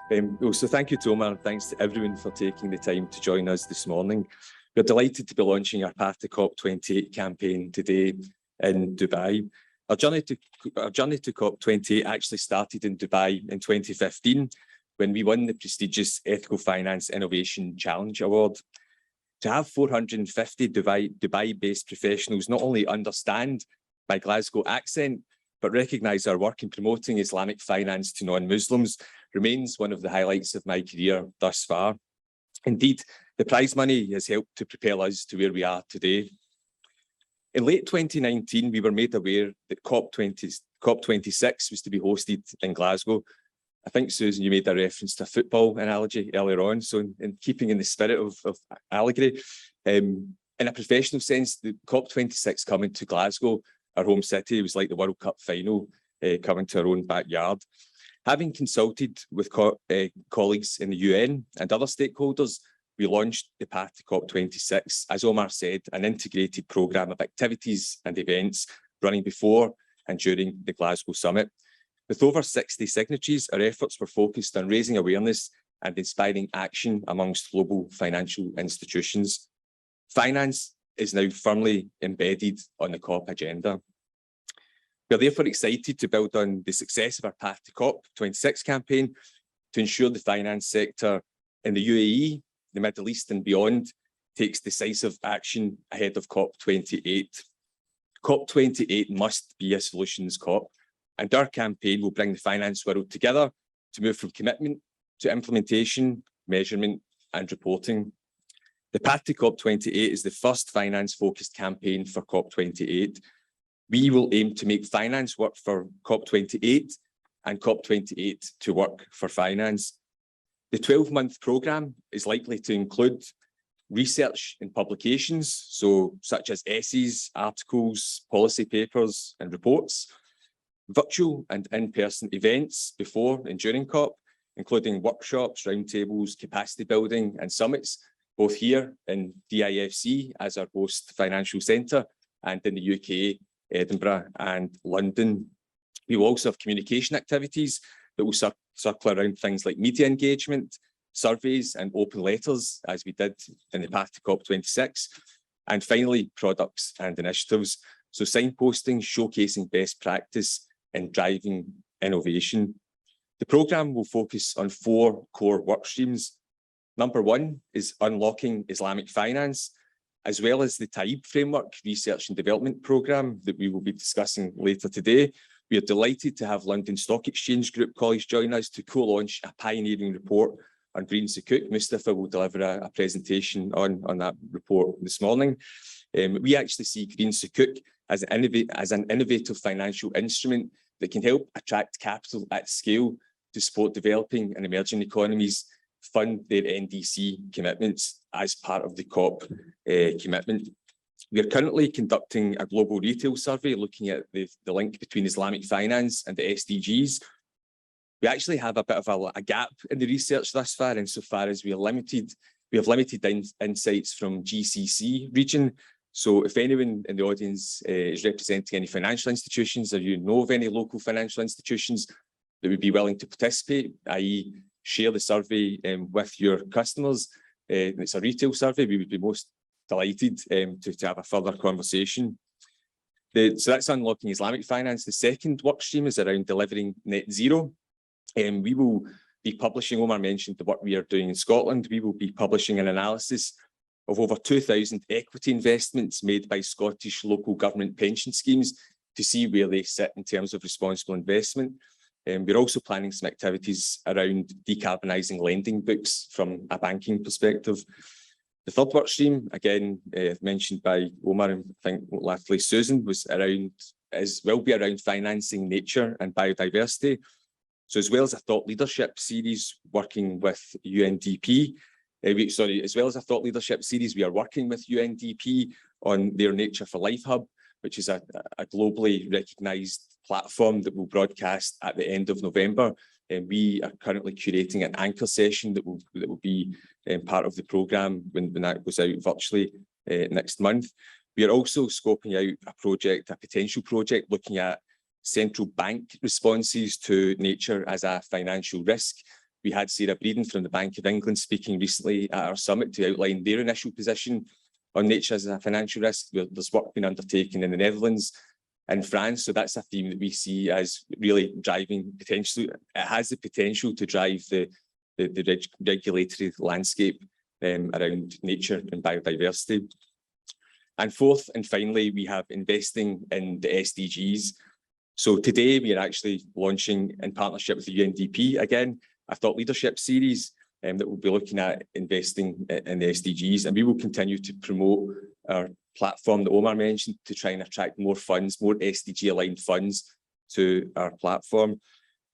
So thank you to Omar, and thanks to everyone for taking the time to join us this morning. We're delighted to be launching our Path to COP28 campaign today in Dubai. Our journey to COP28 actually started in Dubai in 2015 when we won the prestigious Ethical Finance Innovation Challenge Award. To have 450 Dubai-based professionals not only understand my Glasgow accent, but recognise our work in promoting Islamic finance to non-Muslims remains one of the highlights of my career thus far. Indeed, the prize money has helped to propel us to where we are today. In late 2019, we were made aware that COP26 was to be hosted in Glasgow. I think, Susan, you made a reference to a football analogy earlier on, so in keeping in the spirit of allegory, in a professional sense, the COP26 coming to Glasgow, our home city, was like the World Cup final coming to our own backyard. Having consulted with colleagues in the UN and other stakeholders, we launched the Path to COP26, as Omar said, an integrated programme of activities and events running before and during the Glasgow summit. With over 60 signatories, our efforts were focused on raising awareness and inspiring action amongst global financial institutions. Finance is now firmly embedded on the COP agenda. We are therefore excited to build on the success of our Path to COP26 campaign to ensure the finance sector in the UAE, the Middle East and beyond takes decisive action ahead of COP28. COP28 must be a solutions COP, and our campaign will bring the finance world together to move from commitment to implementation, measurement and reporting. The Path to COP28 is the first finance-focused campaign for COP28. We will aim to make finance work for COP28 and COP28 to work for finance. The 12-month programme is likely to include research and publications, such as essays, articles, policy papers and reports, virtual and in-person events before and during COP, including workshops, roundtables, capacity building and summits, both here in DIFC as our host financial centre and in the UK, Edinburgh and London. We will also have communication activities that will circle around things like media engagement, surveys and open letters, as we did in the Path to COP26. And finally, products and initiatives. So signposting, showcasing best practice and driving innovation. The programme will focus on 4 core work streams. Number 1 is unlocking Islamic finance, as well as the TAIB framework research and development programme that we will be discussing later today. We are delighted to have London Stock Exchange Group colleagues join us to co-launch a pioneering report on green sukuk. Mustafa will deliver a presentation on that report this morning. We actually see green sukuk as an innovative financial instrument that can help attract capital at scale to support developing and emerging economies fund their NDC commitments as part of the COP commitment. We are currently conducting a global retail survey looking at the link between Islamic finance and the SDGs. We actually have a bit of a gap in the research thus far, insofar as we have limited insights from GCC region. So if anyone in the audience is representing any financial institutions, or you know of any local financial institutions that would be willing to participate, i.e. share the survey with your customers, it's a retail survey, we would be most delighted to have a further conversation. So that's unlocking Islamic finance. The second work stream is around delivering net zero. We will be publishing, Omar mentioned the work we are doing in Scotland, we will be publishing an analysis of over 2,000 equity investments made by Scottish local government pension schemes to see where they sit in terms of responsible investment. We're also planning some activities around decarbonising lending books from a banking perspective. The third work stream, again, mentioned by Omar and I think lastly Susan, will be around financing nature and biodiversity. So as well as a thought leadership series working with UNDP, as well as a thought leadership series, we are working with UNDP on their Nature for Life Hub, which is a globally recognised platform that will broadcast at the end of November. And we are currently curating an anchor session that will be part of the programme when that goes out virtually next month. We are also scoping out a potential project looking at central bank responses to nature as a financial risk. we had Sarah Breeden from the Bank of England speaking recently at our summit to outline their initial position on nature as a financial risk. There's work being undertaken in the Netherlands and France, so that's a theme that we see as really driving potentially. It has the potential to drive the regulatory landscape around nature and biodiversity. And fourth and finally, we have investing in the SDGs. So today we are actually launching in partnership with the UNDP, again, a thought leadership series that will be looking at investing in the SDGs. And we will continue to promote our platform that Omar mentioned to try and attract more funds, more SDG aligned funds to our platform.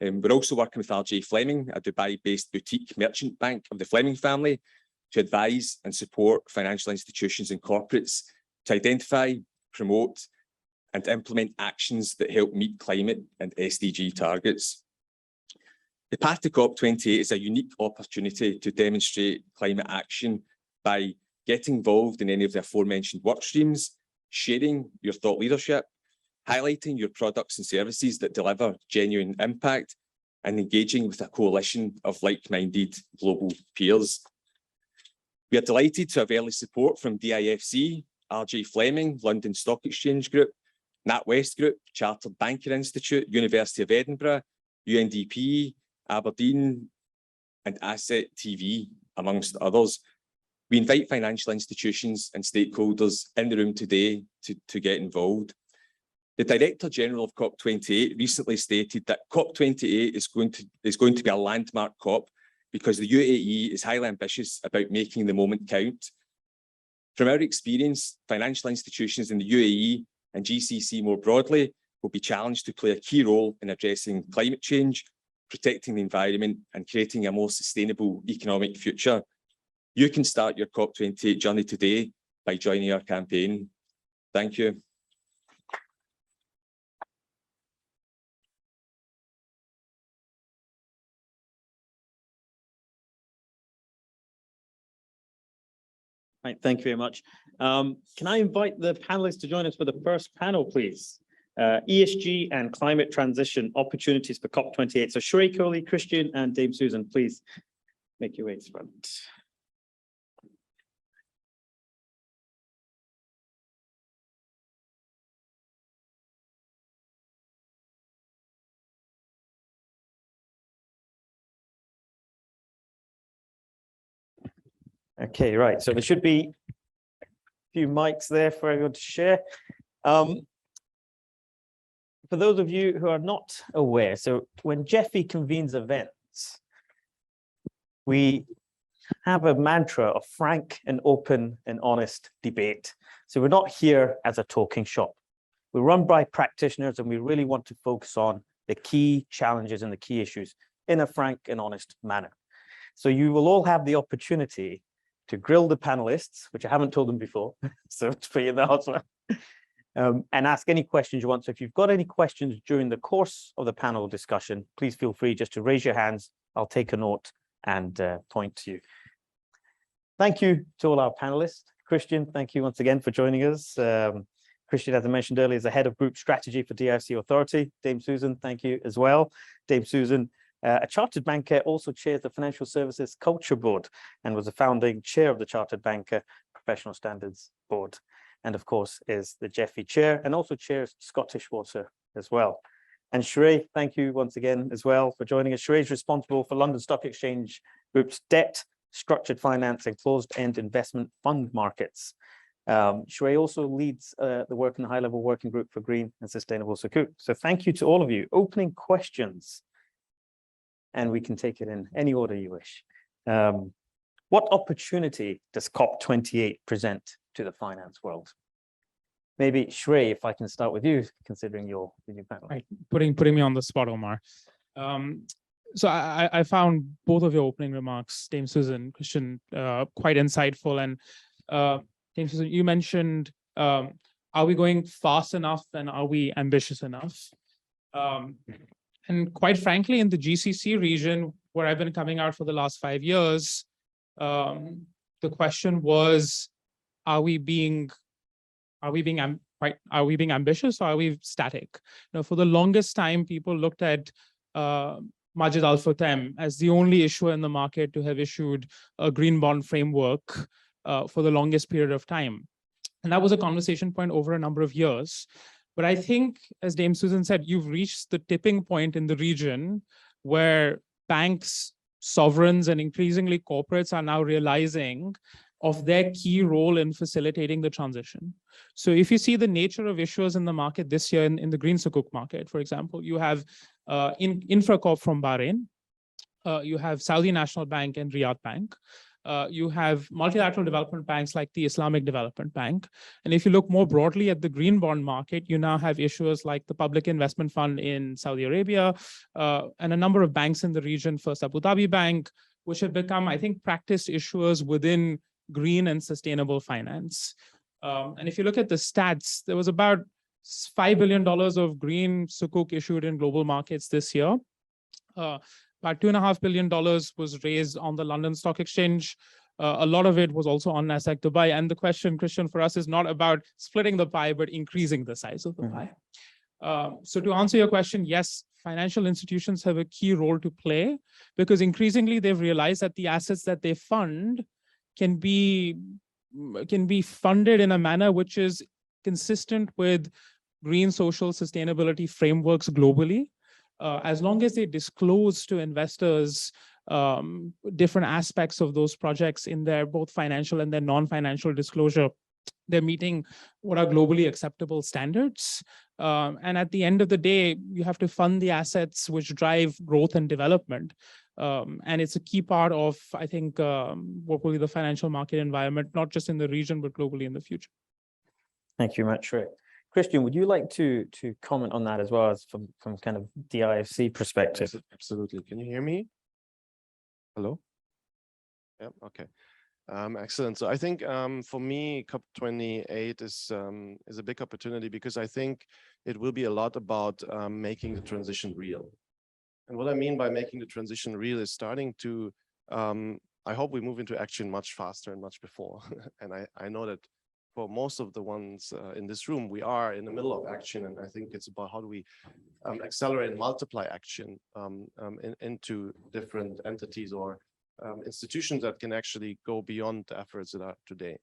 We're also working with RJ Fleming, a Dubai-based boutique merchant bank of the Fleming family, to advise and support financial institutions and corporates to identify, promote, and implement actions that help meet climate and SDG targets. The path to COP28 is a unique opportunity to demonstrate climate action by getting involved in any of the aforementioned work streams, sharing your thought leadership, highlighting your products and services that deliver genuine impact, and engaging with a coalition of like-minded global peers. We are delighted to have early support from DIFC, RJ Fleming, London Stock Exchange Group, NatWest Group, Chartered Banker Institute, University of Edinburgh, UNDP, Aberdeen, and Asset TV, amongst others. We invite financial institutions and stakeholders in the room today to get involved. The Director General of COP28 recently stated that COP28 is going to be a landmark COP because the UAE is highly ambitious about making the moment count. From our experience, financial institutions in the UAE and GCC more broadly will be challenged to play a key role in addressing climate change, protecting the environment, and creating a more sustainable economic future. You can start your COP28 journey today by joining our campaign. Thank you. Right, thank you very much. Can I invite the panelists to join us for the first panel, please? ESG and climate transition opportunities for COP28. So Sheree Coley, Christian, and Dame Susan, please make your way to the front. Okay, right. So there should be a few mics there for everyone to share. For those of you who are not aware, so when GEFI convenes events, we have a mantra of frank and open and honest debate. So we're not here as a talking shop. We're run by practitioners, and we really want to focus on the key challenges and the key issues in a frank and honest manner. So you will all have the opportunity to grill the panelists, which I haven't told them before, so it's for you now as well, and ask any questions you want. So if you've got any questions during the course of the panel discussion, please feel free just to raise your hands. I'll take a note and point to you. Thank you to all our panelists. Christian, thank you once again for joining us. Christian, as I mentioned earlier, is the head of group strategy for DIFC Authority. Dame Susan, thank you as well. Dame Susan, a chartered banker, also chairs the Financial Services Culture Board and was the founding chair of the Chartered Banker Professional Standards Board, and of course is the GEFI chair and also chairs Scottish Water as well. And Sheree, thank you once again as well for joining us. Sheree is responsible for London Stock Exchange Group's debt, structured finance, and closed-end investment fund markets. Sheree also leads the work in the high-level working group for green and sustainable sukuk. So thank you to all of you. Opening questions, and we can take it in any order you wish. What opportunity does COP28 present to the finance world? Maybe Sheree, if I can start with you, considering your new panel. Right, putting me on the spot, Omar. So I found both of your opening remarks, Dame Susan, Christian, quite insightful. And Dame Susan, you mentioned, are we going fast enough and are we ambitious enough? And quite frankly, in the GCC region, where I've been coming out for the last 5 years, the question was, are we being ambitious or are we static? You know, for the longest time, people looked at Majid Al Futtaim as the only issuer in the market to have issued a green bond framework for the longest period of time. And that was a conversation point over a number of years. But I think, as Dame Susan said, you've reached the tipping point in the region where banks, sovereigns, and increasingly corporates are now realizing of their key role in facilitating the transition. So if you see the nature of issuers in the market this year in the green sukuk market, for example, you have Infracorp from Bahrain, you have Saudi National Bank and Riyadh Bank, you have multilateral development banks like the Islamic Development Bank. And if you look more broadly at the green bond market, you now have issuers like the Public Investment Fund in Saudi Arabia, and a number of banks in the region, First Abu Dhabi Bank, which have become, I think, practiced issuers within green and sustainable finance. And if you look at the stats, there was about $5 billion of green sukuk issued in global markets this year. About $2.5 billion was raised on the London Stock Exchange. A lot of it was also on Nasdaq Dubai. And the question, Christian, for us is not about splitting the pie, but increasing the size of the pie. So to answer your question, yes, financial institutions have a key role to play because increasingly they've realized that the assets that they fund can be funded in a manner which is consistent with green social sustainability frameworks globally, as long as they disclose to investors different aspects of those projects in their both financial and their non-financial disclosure. They're meeting what are globally acceptable standards. And at the end of the day, you have to fund the assets which drive growth and development. And it's a key part of, I think, what will be the financial market environment, not just in the region, but globally in the future. Thank you very much, Rick. Christian, would you like to comment on that as well as from kind of DIFC perspective? Absolutely. Can you hear me? Hello? Yeah, okay. Excellent. So I think for me, COP28 is a big opportunity because I think it will be a lot about making the transition real. And what I mean by making the transition real is starting to, I hope we move into action much faster and much before. And I know that for most of the ones in this room, we are in the middle of action. And I think it's about how do we accelerate and multiply action into different entities or institutions that can actually go beyond the efforts that are today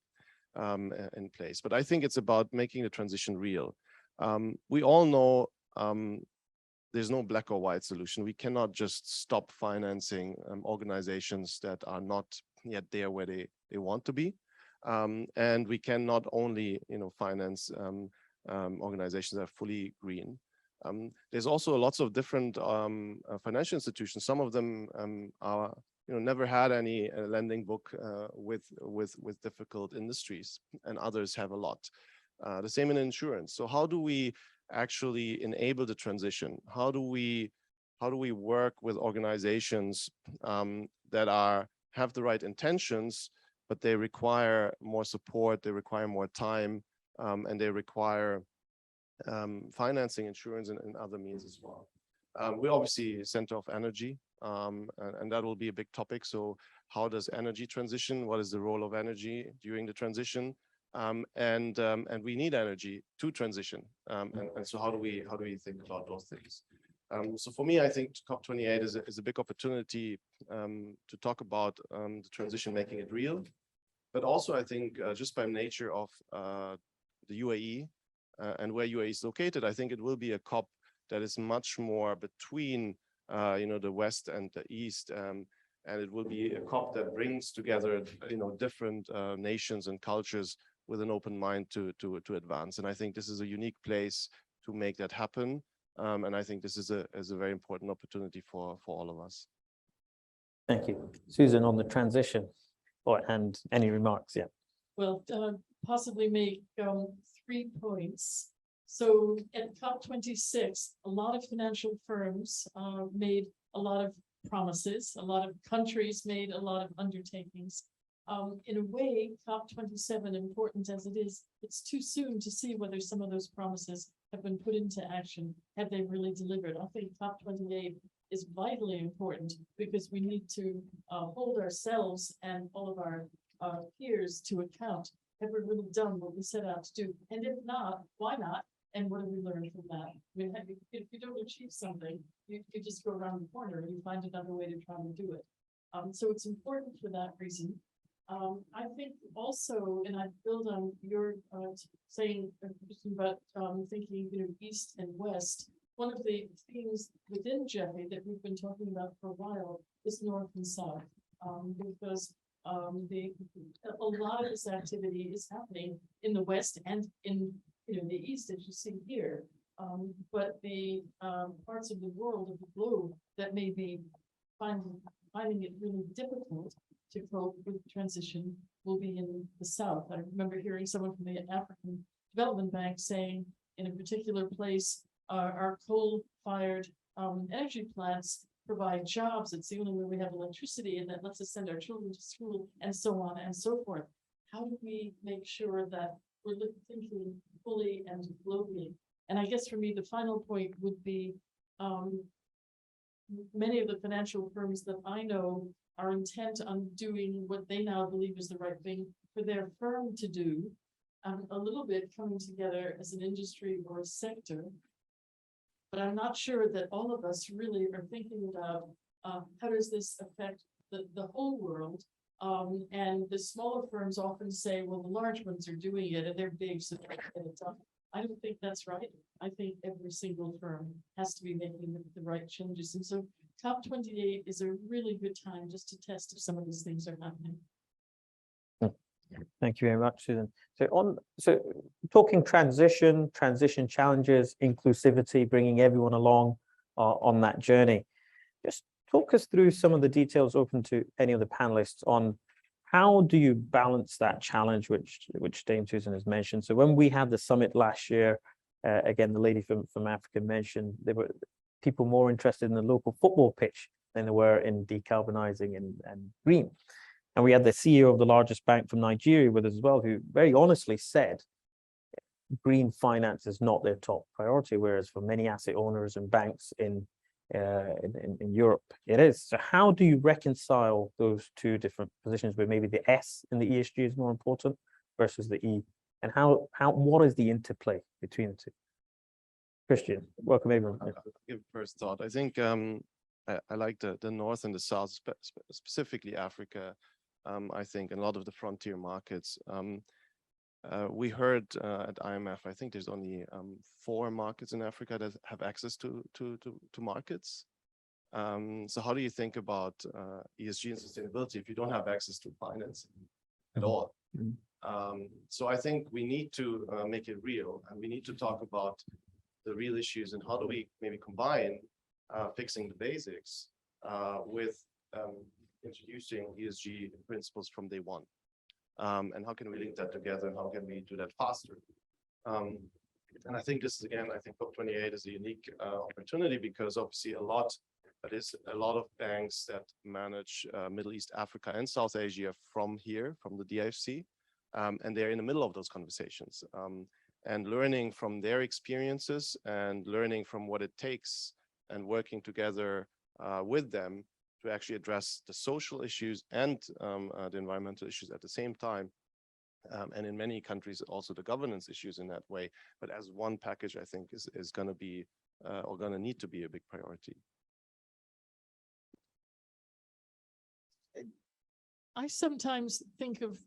in place. But I think it's about making the transition real. We all know there's no black or white solution. We cannot just stop financing organizations that are not yet there where they want to be. And we can not only finance organizations that are fully green. There's also lots of different financial institutions. Some of them are never had any lending book with difficult industries, and others have a lot. The same in insurance. So how do we actually enable the transition? How do we work with organizations that have the right intentions, but they require more support, they require more time, and they require financing, insurance, and other means as well. We're obviously Center of Energy, and that will be a big topic. So how does energy transition? What is the role of energy during the transition? And we need energy to transition. And so how do we think about those things? So for me, I think COP28 is a big opportunity to talk about the transition, making it real. But also, I think just by nature of the UAE and where UAE is located, I think it will be a COP that is much more between the West and the East, and it will be a COP that brings together different nations and cultures with an open mind to advance. And I think this is a unique place to make that happen. And I think this is a very important opportunity for all of us. Thank you. Susan, on the transition, and any remarks? Yeah. Well, possibly make 3 points. So at COP26, a lot of financial firms made a lot of promises, a lot of countries made a lot of undertakings. In a way, COP27, important as it is, it's too soon to see whether some of those promises have been put into action. Have they really delivered? I think COP28 is vitally important because we need to hold ourselves and all of our peers to account. Have we really done what we set out to do? And if not, why not? And what do we learn from that? I mean, if you don't achieve something, you just go around the corner and you find another way to try to do it. So it's important for that reason. I think also, and I build on your saying about thinking, east and west. One of the themes within GEFI that we've been talking about for a while is north and south, because a lot of this activity is happening in the west and in the east, as you see here. But the parts of the world, of the globe, that may be finding it really difficult to cope with transition will be in the south. I remember hearing someone from the African Development Bank saying in a particular place, our coal-fired energy plants provide jobs. It's the only way we have electricity, and that lets us send our children to school, and so on and so forth. How do we make sure that we're thinking fully and globally? And I guess for me, the final point would be many of the financial firms that I know are intent on doing what they now believe is the right thing for their firm to do, a little bit coming together as an industry or a sector. But I'm not sure that all of us really are thinking about how does this affect the whole world. And the smaller firms often say, well, the large ones are doing it and they're big, so they're get it done. I don't think that's right. I think every single firm has to be making the right changes. And so COP28 is a really good time just to test if some of these things are happening. Thank you very much, Susan. So talking transition challenges, inclusivity, bringing everyone along on that journey. Just talk us through some of the details open to any of the panelists on how do you balance that challenge, which Dame Susan has mentioned. So when we had the summit last year, again, the lady from Africa mentioned there were people more interested in the local football pitch than they were in decarbonizing and green. And we had the CEO of the largest bank from Nigeria with us as well, who very honestly said green finance is not their top priority, whereas for many asset owners and banks in Europe, it is. So how do you reconcile those two different positions where maybe the S in the ESG is more important versus the E? And what is the interplay between the two? Christian, welcome everyone. I'll give first thought. I think I like the North and the South, specifically Africa. I think in a lot of the frontier markets. We heard at IMF, I think there's only 4 markets in Africa that have access to markets. So how do you think about ESG and sustainability if you don't have access to finance at all? So I think we need to make it real, and we need to talk about the real issues and how do we maybe combine fixing the basics with introducing ESG principles from day one. And how can we link that together, and how can we do that faster? And I think this is, again, I think COP28 is a unique opportunity because obviously a lot of banks that manage Middle East, Africa, and South Asia from here, from the DIFC, and they're in the middle of those conversations. And learning from their experiences and learning from what it takes and working together with them to actually address the social issues and the environmental issues at the same time. And in many countries, also the governance issues in that way. But as one package, I think is going to be or going to need to be a big priority. I sometimes think of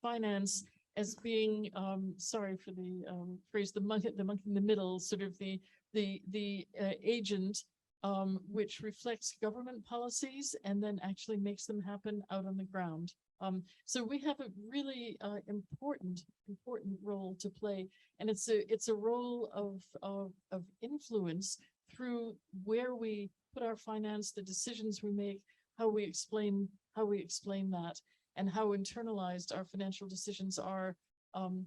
finance as being, sorry for the phrase, the monkey in the middle, sort of the agent which reflects government policies and then actually makes them happen out on the ground. So we have a really important role to play, and it's a role of influence through where we put our finance, the decisions we make, how we explain that, and how internalized our financial decisions are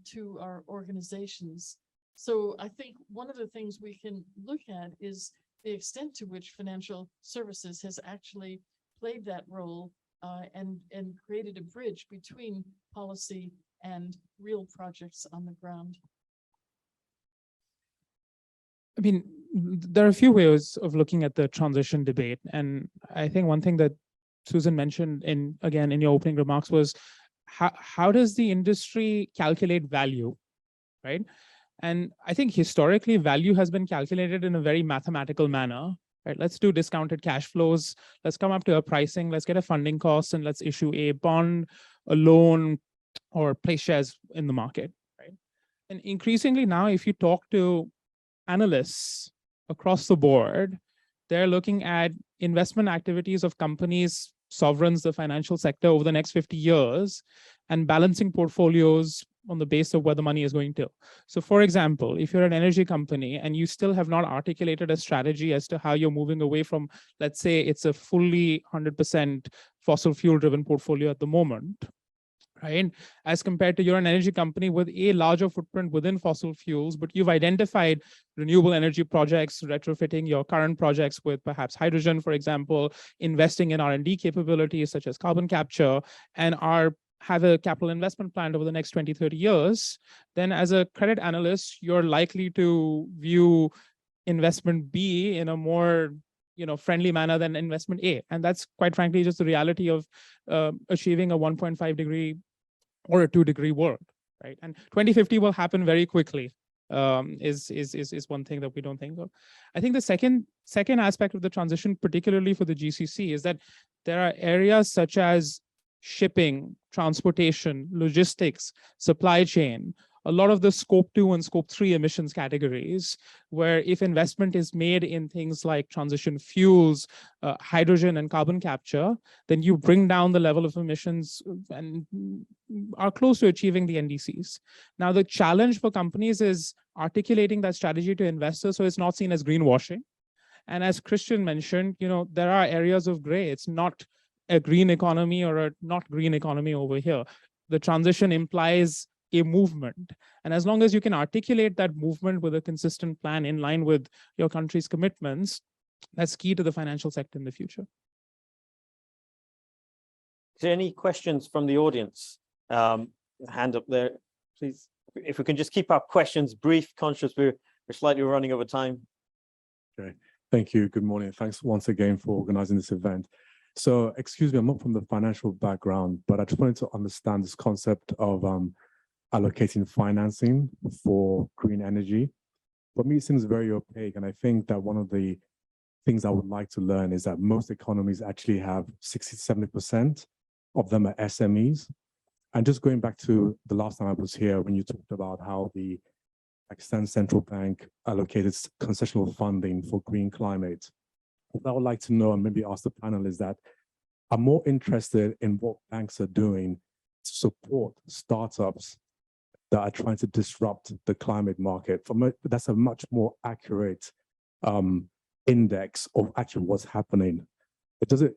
to our organizations. So I think one of the things we can look at is the extent to which financial services has actually played that role and created a bridge between policy and real projects on the ground. I mean, there are a few ways of looking at the transition debate. And I think one thing that Susan mentioned in your opening remarks was how does the industry calculate value, right? And I think historically value has been calculated in a very mathematical manner, right? Let's do discounted cash flows. Let's come up to a pricing. Let's get a funding cost and let's issue a bond, a loan, or place shares in the market, right? And increasingly now, if you talk to analysts across the board, they're looking at investment activities of companies, sovereigns, the financial sector over the next 50 years, and balancing portfolios on the base of where the money is going to. So for example, if you're an energy company and you still have not articulated a strategy as to how you're moving away from, let's say it's a fully 100% fossil fuel driven portfolio at the moment, right? As compared to you're an energy company with a larger footprint within fossil fuels, but you've identified renewable energy projects, retrofitting your current projects with perhaps hydrogen, for example, investing in R&D capabilities such as carbon capture, and have a capital investment plan over the next 20, 30 years, then as a credit analyst, you're likely to view investment B in a more friendly manner than investment A. And that's quite frankly just the reality of achieving a 1.5 degree or a 2 degree world, right? And 2050 will happen very quickly, is one thing that we don't think of. I think the second aspect of the transition, particularly for the GCC, is that there are areas such as shipping, transportation, logistics, supply chain, a lot of the scope 2 and scope 3 emissions categories, where if investment is made in things like transition fuels, hydrogen and carbon capture, then you bring down the level of emissions and are close to achieving the NDCs. Now, the challenge for companies is articulating that strategy to investors so it's not seen as greenwashing. And as Christian mentioned, there are areas of gray. It's not a green economy or a not green economy over here. The transition implies a movement. And as long as you can articulate that movement with a consistent plan in line with your country's commitments, that's key to the financial sector in the future. Is there any questions from the audience? Hand up there, please. If we can just keep our questions brief, conscious we're slightly running over time. Okay, thank you. Good morning. Thanks once again for organizing this event. So, excuse me, I'm not from the financial background, but I just wanted to understand this concept of allocating financing for green energy. For me, it seems very opaque. And I think that one of the things I would like to learn is that most economies actually have 60 to 70% of them are SMEs. And just going back to the last time I was here, when you talked about how the Pakistan Central Bank allocated concessional funding for green climate, what I would like to know, and maybe ask the panel, is that I'm more interested in what banks are doing to support startups that are trying to disrupt the climate market. That's a much more accurate index of actually what's happening. It doesn't,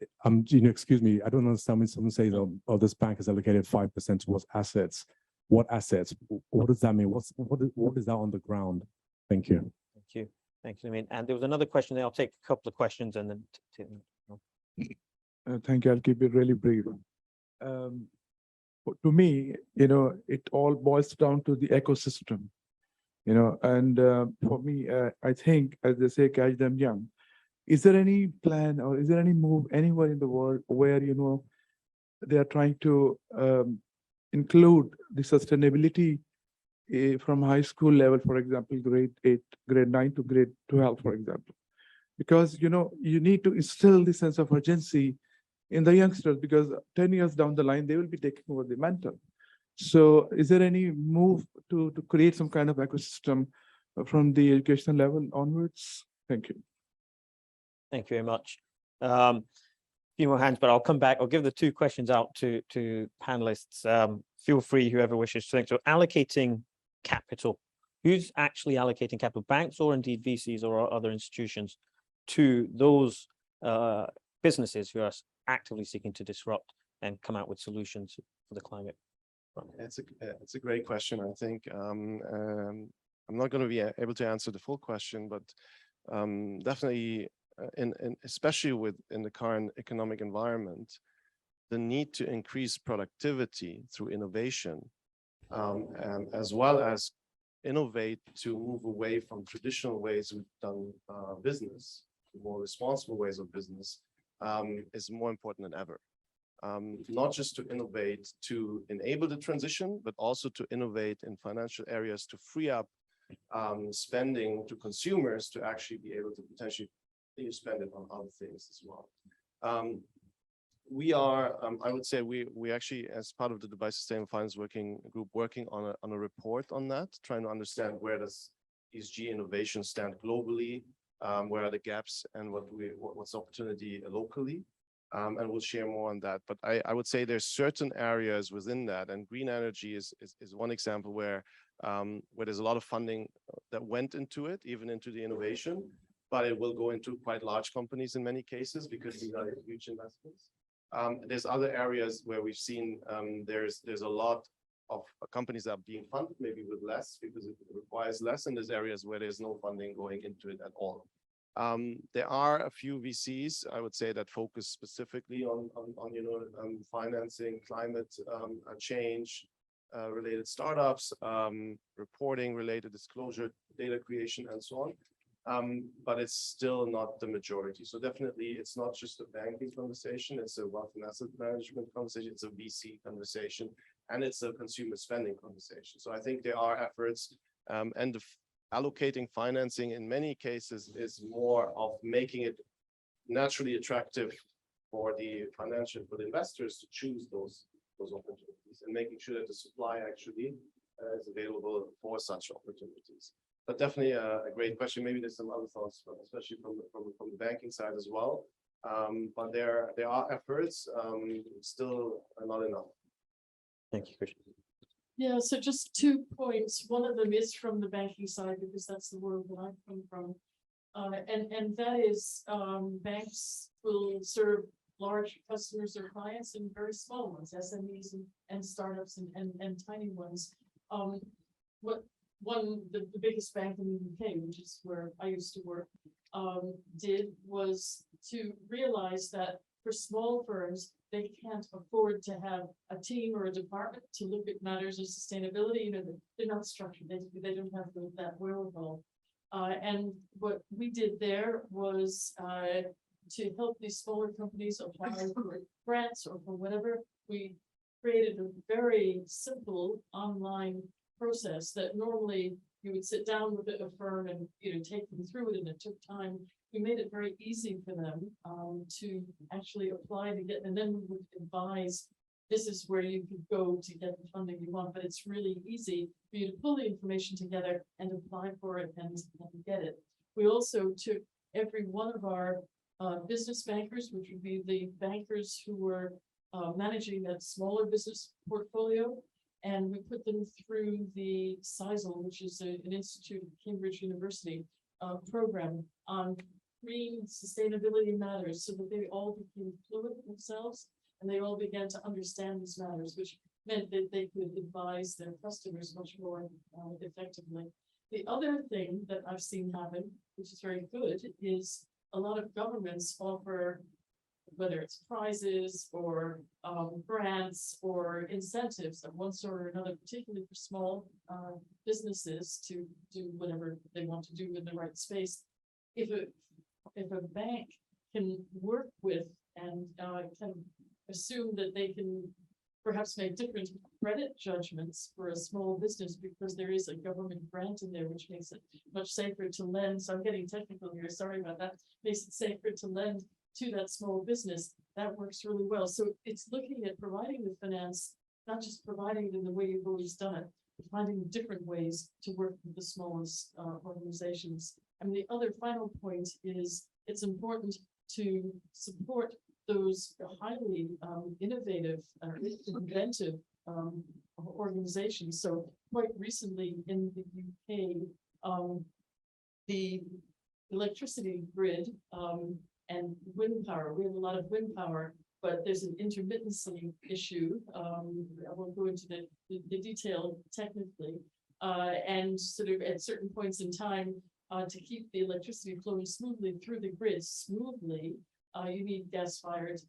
excuse me, I don't understand when someone says, oh, this bank has allocated 5% towards assets. What assets? What does that mean? What is that on the ground? Thank you. Thank you. Thank you, Amin. And there was another question there. I'll take a couple of questions and then take them. Thank you. I'll keep it really brief. To me, it all boils down to the ecosystem, and for me, I think, as they say, catch them young. Is there any plan or is there any move anywhere in the world where, they are trying to include the sustainability from high school level, for example, grade 8, grade 9 to grade 12, for example? Because, you need to instill the sense of urgency in the youngsters, because 10 years down the line, they will be taking over the mantle. So is there any move to create some kind of ecosystem from the educational level onwards? Thank you. Thank you very much. A few more hands, but I'll come back. I'll give the two questions out to panelists. Feel free, whoever wishes to think. So allocating capital, who's actually allocating capital? Banks or indeed VCs or other institutions to those businesses who are actively seeking to disrupt and come out with solutions for the climate? It's a great question. I think I'm not going to be able to answer the full question, but definitely, especially in the current economic environment, the need to increase productivity through innovation, as well as innovate to move away from traditional ways we've done business, more responsible ways of business, is more important than ever. Not just to innovate to enable the transition, but also to innovate in financial areas to free up spending to consumers to actually be able to potentially spend it on other things as well. We are, I would say, we actually, as part of the Dubai Sustainable Finance Working Group, working on a report on that, trying to understand where does ESG innovation stand globally, where are the gaps, and what's the opportunity locally, and we'll share more on that. But I would say there's certain areas within that, and green energy is one example where there's a lot of funding that went into it, even into the innovation, but it will go into quite large companies in many cases because these are huge investments. There's other areas where we've seen there's a lot of companies that are being funded, maybe with less because it requires less, and there's areas where there's no funding going into it at all. There are a few VCs, I would say, that focus specifically on financing climate change related startups, reporting related disclosure, data creation, and so on. But it's still not the majority. So definitely it's not just a banking conversation, it's a wealth and asset management conversation, it's a VC conversation, and it's a consumer spending conversation. So I think there are efforts, and allocating financing in many cases is more of making it naturally attractive for the investors to choose those opportunities and making sure that the supply actually is available for such opportunities. But definitely a great question. Maybe there's some other thoughts, especially from the banking side as well. But there are efforts, still not enough. Thank you, Christian. Yeah, so just 2 points. One of them is from the banking side, because that's the world that I come from. And that is banks will serve large customers or clients and very small ones, SMEs and startups and tiny ones. The biggest bank in the UK, which is where I used to work, did was to realize that for small firms, they can't afford to have a team or a department to look at matters of sustainability. They're not structured. They don't have that wherewithal. And what we did there was to help these smaller companies apply for grants or for whatever. We created a very simple online process that normally you would sit down with a firm and take them through it, and it took time. We made it very easy for them to actually apply to get, and then we would advise, this is where you could go to get the funding you want, but it's really easy for you to pull the information together and apply for it and get it. We also took every one of our business bankers, which would be the bankers who were managing that smaller business portfolio, and we put them through the CISL, which is an institute at Cambridge University program on green sustainability matters, so that they all became fluent themselves and they all began to understand these matters, which meant that they could advise their customers much more effectively. The other thing that I've seen happen, which is very good, is a lot of governments offer, whether it's prizes or grants or incentives of one sort or another, particularly for small businesses to do whatever they want to do in the right space. If a bank can work with and kind of assume that they can perhaps make different credit judgments for a small business because there is a government grant in there, which makes it much safer to lend. So I'm getting technical here, sorry about that. Makes it safer to lend to that small business. That works really well. So it's looking at providing the finance, not just providing it in the way you've always done it, but finding different ways to work with the smallest organizations. And the other final point is it's important to support those highly innovative, inventive organizations. So quite recently in the UK, the electricity grid and wind power, we have a lot of wind power, but there's an intermittency issue. I won't go into the detail technically, and sort of at certain points in time, to keep the electricity flowing smoothly through the grid you need gas-fired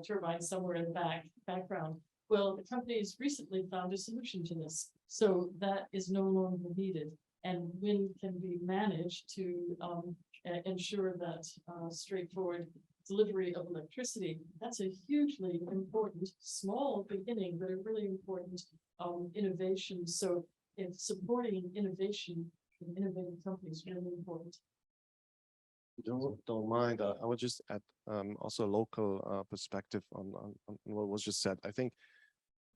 turbines somewhere in the background. Well, the companies recently found a solution to this, so that is no longer needed, and wind can be managed to ensure that straightforward delivery of electricity. That's a hugely important, small beginning, but a really important innovation. So if supporting innovation in innovative companies really important. Don't mind. I would just add also a local perspective on what was just said. I think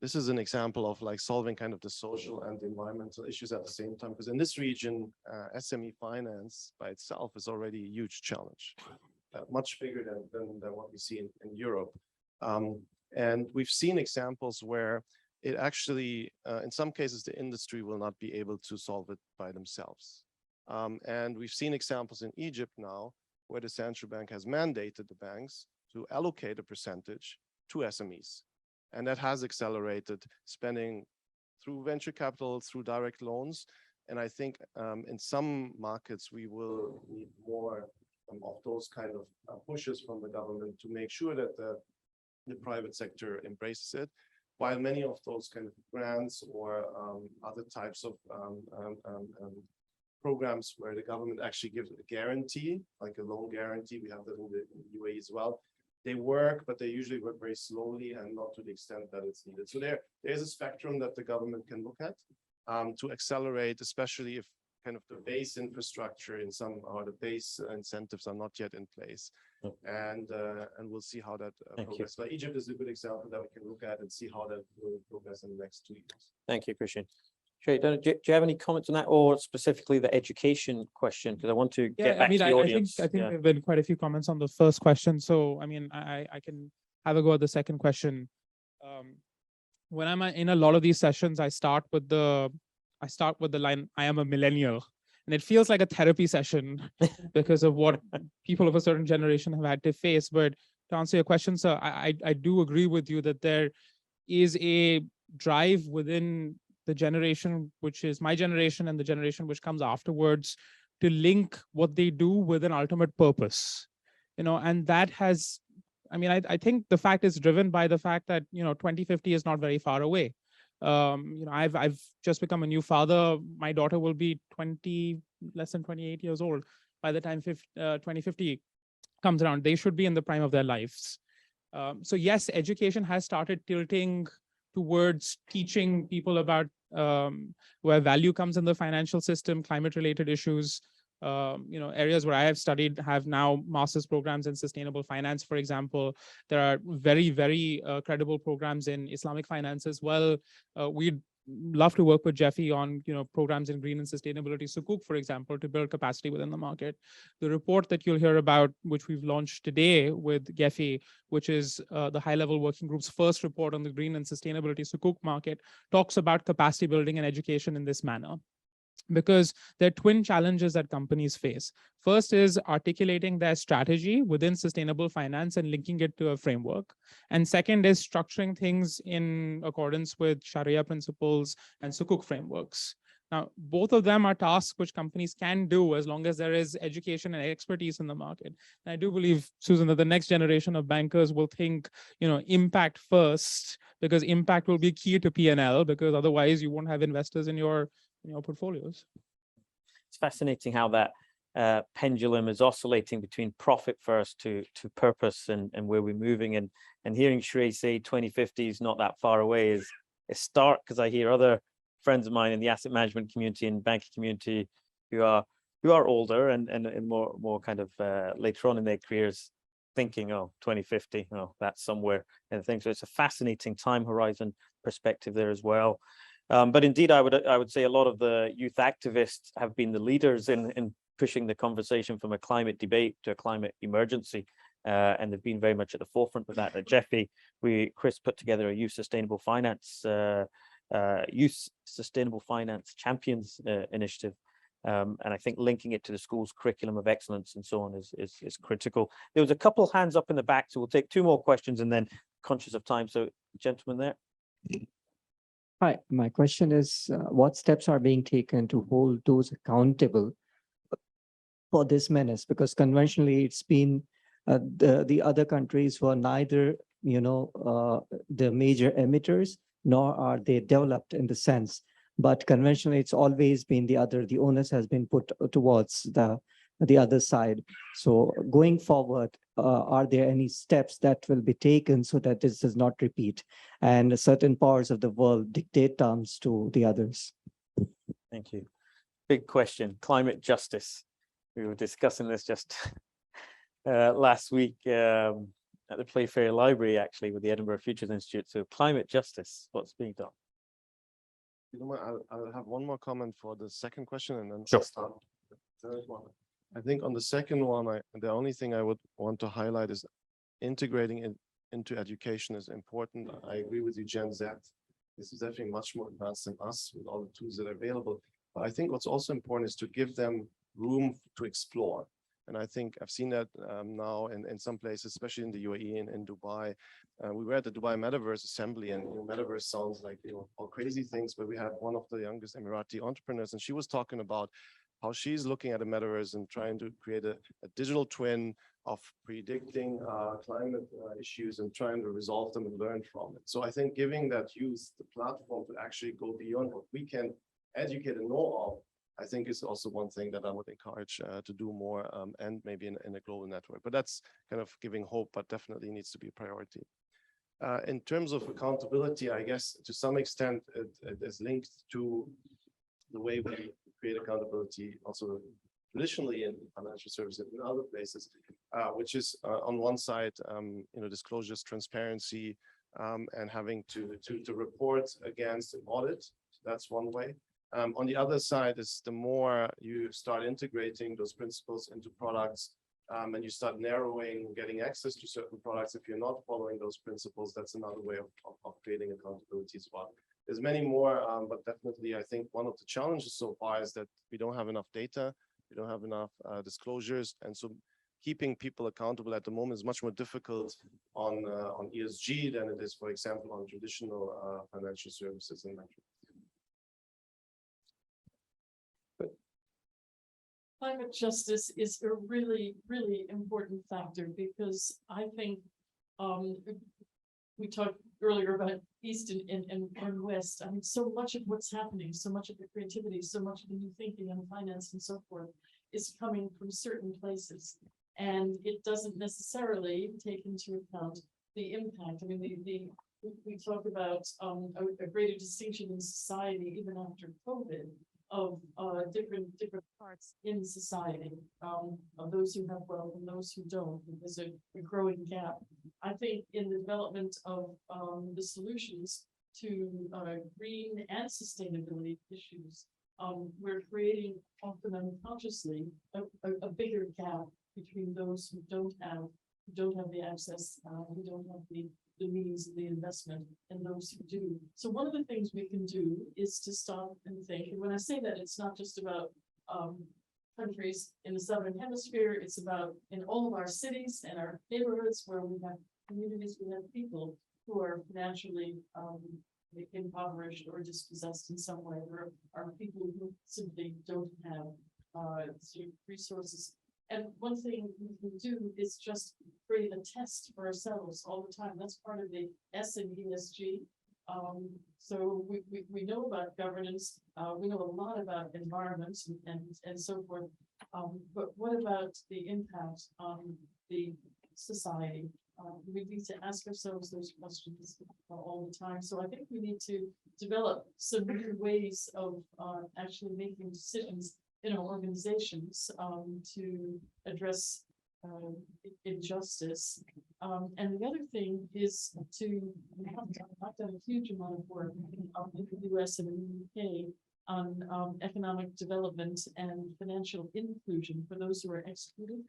this is an example of like solving kind of the social and the environmental issues at the same time, because in this region, SME finance by itself is already a huge challenge, much bigger than what we see in Europe. And we've seen examples where it actually, in some cases, the industry will not be able to solve it by themselves. And we've seen examples in Egypt now where the central bank has mandated the banks to allocate a percentage to SMEs. And that has accelerated spending through venture capital, through direct loans. And I think in some markets, we will need more of those kind of pushes from the government to make sure that the private sector embraces it. While many of those kind of grants or other types of programs where the government actually gives a guarantee, like a loan guarantee, we have that in the UAE as well. They work, but they usually work very slowly and not to the extent that it's needed. So there's a spectrum that the government can look at to accelerate, especially if kind of the base infrastructure in some or the base incentives are not yet in place. And we'll see how that progresses. But Egypt is a good example that we can look at and see how that will progress in the next 2 years. Thank you, Christian. Shay, do you have any comments on that, or specifically the education question? Because I want to get back to the audience. I think there have been quite a few comments on the first question. So, I mean, I can have a go at the second question. When I'm in a lot of these sessions, I start with the line, "I am a millennial." And it feels like a therapy session because of what people of a certain generation have had to face. But to answer your question, sir, I do agree with you that there is a drive within the generation, which is my generation and the generation which comes afterwards, to link what they do with an ultimate purpose. And that has, I mean, I think the fact is driven by the fact that, 2050 is not very far away. I've just become a new father. My daughter will be less than 28 years old by the time 2050 comes around. They should be in the prime of their lives. So yes, education has started tilting towards teaching people about where value comes in the financial system, climate-related issues. Areas where I have studied have now master's programs in sustainable finance, for example. There are very, very credible programs in Islamic finance as well. We'd love to work with GEFI on programs in green and sustainability sukuk, for example, to build capacity within the market. The report that you'll hear about, which we've launched today with GEFI, which is the high-level working group's first report on the green and sustainability sukuk market, talks about capacity building and education in this manner. Because there are twin challenges that companies face. First is articulating their strategy within sustainable finance and linking it to a framework. And second is structuring things in accordance with Sharia principles and sukuk frameworks. Now, both of them are tasks which companies can do as long as there is education and expertise in the market. And I do believe, Susan, that the next generation of bankers will think, impact first, because impact will be key to P&L, because otherwise you won't have investors in your portfolios. It's fascinating how that pendulum is oscillating between profit first to purpose and where we're moving. And hearing Shrey say 2050 is not that far away is stark, because I hear other friends of mine in the asset management community and banking community who are older and more kind of later on in their careers thinking, 2050, that's somewhere and things. So it's a fascinating time horizon perspective there as well. But indeed, I would say a lot of the youth activists have been the leaders in pushing the conversation from a climate debate to a climate emergency, and they've been very much at the forefront of that. At GEFI, Chris put together a youth sustainable finance champions initiative, and I think linking it to the school's curriculum of excellence and so on is critical. There was a couple hands up in the back, so we'll take 2 more questions and then conscious of time. So, gentleman there. Hi, my question is, what steps are being taken to hold those accountable for this menace? Because conventionally, it's been the other countries who are neither, the major emitters, nor are they developed in the sense. But conventionally, it's always been the onus has been put towards the other side. So going forward, are there any steps that will be taken so that this does not repeat and certain parts of the world dictate terms to the others? Thank you. big question, climate justice. We were discussing this just last week at the Playfair Library, actually, with the Edinburgh Futures Institute. So climate justice, what's being done? You know what, I'll have one more comment for the second question and then Sure. start with the third one. I think on the second one, the only thing I would want to highlight is integrating it into education is important. I agree with you, Gen Z. This is definitely much more advanced than us with all the tools that are available. But I think what's also important is to give them room to explore. And I think I've seen that now in some places, especially in the UAE and in Dubai. We were at the Dubai Metaverse Assembly, and Metaverse sounds like all crazy things, but we had one of the youngest Emirati entrepreneurs, and she was talking about how she's looking at a metaverse and trying to create a digital twin of predicting climate issues and trying to resolve them and learn from it. So I think giving that youth the platform to actually go beyond what we can educate and know of, I think is also one thing that I would encourage to do more and maybe in a global network. But that's kind of giving hope, but definitely needs to be a priority. In terms of accountability, I guess to some extent it is linked to the way we create accountability also traditionally in financial services and other places, which is on one side, disclosures, transparency, and having to report against an audit. That's one way. On the other side is the more you start integrating those principles into products and you start narrowing, getting access to certain products. If you're not following those principles, that's another way of creating accountability as well. There's many more, but definitely I think one of the challenges so far is that we don't have enough data, we don't have enough disclosures, and so keeping people accountable at the moment is much more difficult on ESG than it is, for example, on traditional financial services and metrics. Climate justice is a really, really important factor because I think we talked earlier about East and West. I mean, so much of what's happening, so much of the creativity, so much of the new thinking on finance and so forth is coming from certain places. And it doesn't necessarily take into account the impact. I mean, we talk about a greater distinction in society even after COVID of different parts in society, of those who have wealth and those who don't. There's a growing gap. I think in the development of the solutions to green and sustainability issues, we're creating often unconsciously a bigger gap between those who don't have the access, who don't have the means of the investment, and those who do. So one of the things we can do is to stop and think. And when I say that, it's not just about countries in the Southern Hemisphere, it's about in all of our cities and our neighborhoods where we have communities, we have people who are financially impoverished or dispossessed in some way. There are people who simply don't have sort of resources. And one thing we can do is just create a test for ourselves all the time. That's part of the S in ESG. So we know about governance. We know a lot about environment and so forth. But what about the impact on the society? We need to ask ourselves those questions all the time. So I think we need to develop some new ways of actually making decisions in our organizations to address injustice. And the other thing is I've done a huge amount of work in the US and in the UK on economic development and financial inclusion for those who are excluded.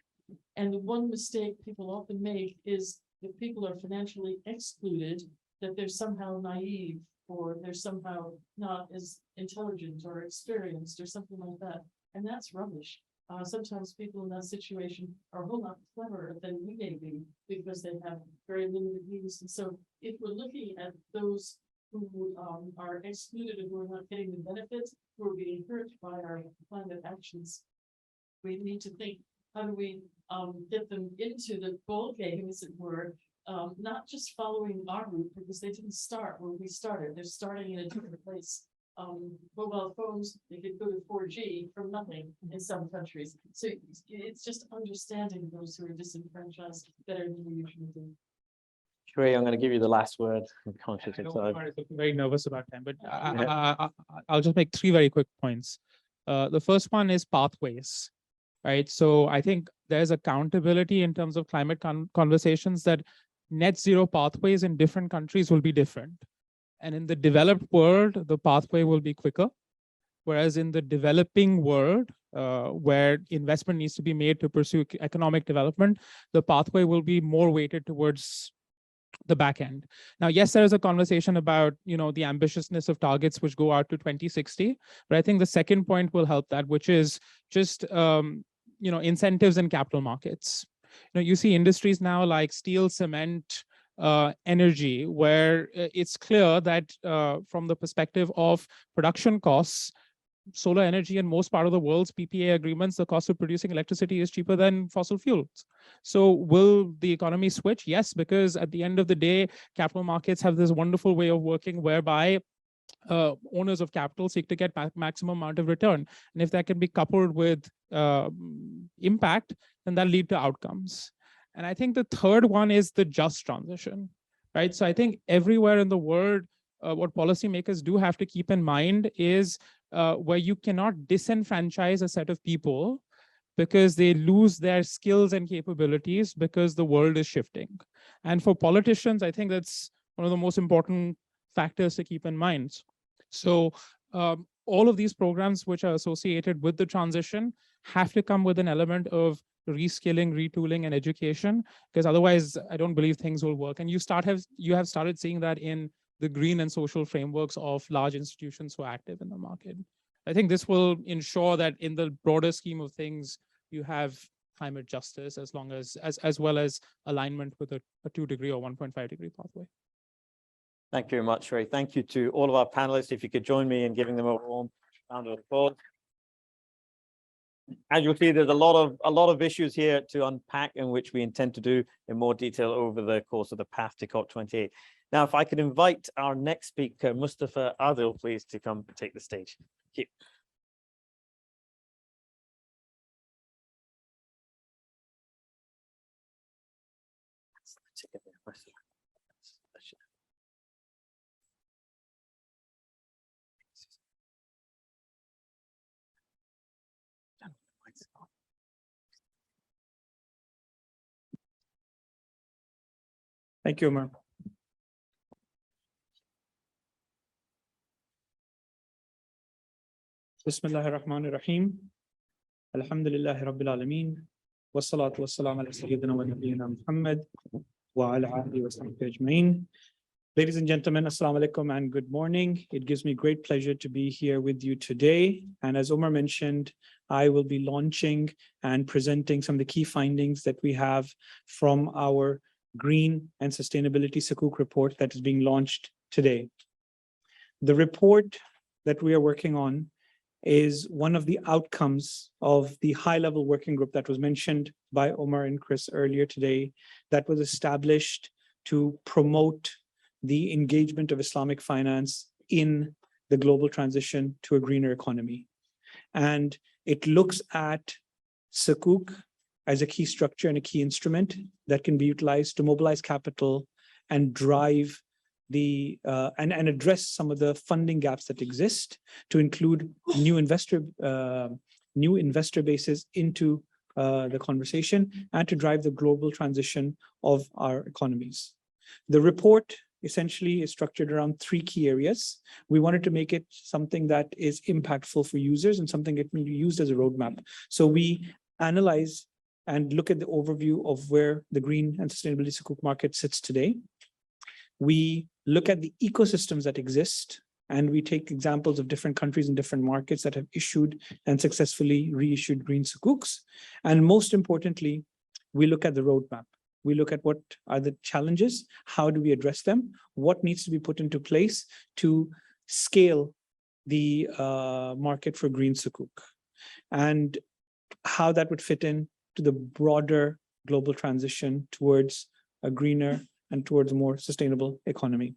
And the one mistake people often make is if people are financially excluded, that they're somehow naive or they're somehow not as intelligent or experienced or something like that. And that's rubbish. Sometimes people in that situation are a whole lot cleverer than we may be because they have very limited means. And so if we're looking at those who are excluded and who are not getting the benefits, who are being hurt by our climate actions, we need to think, how do we get them into the ball game, as it were, not just following our route because they didn't start where we started. They're starting in a different place. Mobile phones, they could go to 4G from nothing in some countries. So it's just understanding those who are disenfranchised better than we usually do. Sheree, I'm going to give you the last word. I'm conscious I of know time. I'm very nervous about time, but I'll just make three very quick points. The first one is pathways, right? So I think there's accountability in terms of climate conversations that net zero pathways in different countries will be different. And in the developed world, the pathway will be quicker. Whereas in the developing world, where investment needs to be made to pursue economic development, the pathway will be more weighted towards the back end. Now, yes, there is a conversation about, the ambitiousness of targets which go out to 2060, but I think the second point will help that, which is just, incentives in capital markets. You see industries now like steel, cement, energy, where it's clear that from the perspective of production costs, solar energy in most part of the world's PPA agreements, the cost of producing electricity is cheaper than fossil fuels. So will the economy switch? Yes, because at the end of the day, capital markets have this wonderful way of working whereby owners of capital seek to get maximum amount of return. And if that can be coupled with impact, then that'll lead to outcomes. And I think the third one is the just transition, right? So I think everywhere in the world, what policymakers do have to keep in mind is where you cannot disenfranchise a set of people because they lose their skills and capabilities because the world is shifting. And for politicians, I think that's one of the most important factors to keep in mind. So all of these programs which are associated with the transition have to come with an element of reskilling, retooling, and education, because otherwise I don't believe things will work. And you have started seeing that in the green and social frameworks of large institutions who are active in the market. I think this will ensure that in the broader scheme of things, you have climate justice as well as alignment with a 2-degree or 1.5-degree pathway. Thank you very much, Ray. Thank you to all of our panelists. If you could join me in giving them a warm round of applause. As you'll see, there's a lot of issues here to unpack, in which we intend to do in more detail over the course of the path to COP28. Now, if I could invite our next speaker, Mustafa Adil, please, to come take the stage. Thank you. Thank you, Umar. Bismillahir Rahmanir Rahim. Alhamdulillahi Rabbil Alameen. Wassalatu wassalamu ala Sayyidina wa Nabiyyina Muhammad wa ala alihi wa sahbihi ajma'in. Ladies and gentlemen, assalamu alaikum and good morning. It gives me great pleasure to be here with you today. And as Umar mentioned, I will be launching and presenting some of the key findings that we have from our Green and Sustainability Sukuk report that is being launched today. The report that we are working on is one of the outcomes of the high-level working group that was mentioned by Omar and Chris earlier today, that was established to promote the engagement of Islamic finance in the global transition to a greener economy. And it looks at Sukuk as a key structure and a key instrument that can be utilized to mobilize capital and drive the and address some of the funding gaps that exist, to include new investor bases into the conversation, and to drive the global transition of our economies. The report essentially is structured around 3 key areas. We wanted to make it something that is impactful for users and something that can be used as a roadmap. So we analyze and look at the overview of where the green and sustainability Sukuk market sits today. We look at the ecosystems that exist, and we take examples of different countries and different markets that have issued and successfully reissued green Sukuks. And most importantly, we look at the roadmap. We look at what are the challenges, how do we address them, what needs to be put into place to scale the market for green Sukuk, and how that would fit in to the broader global transition towards a greener and towards a more sustainable economy.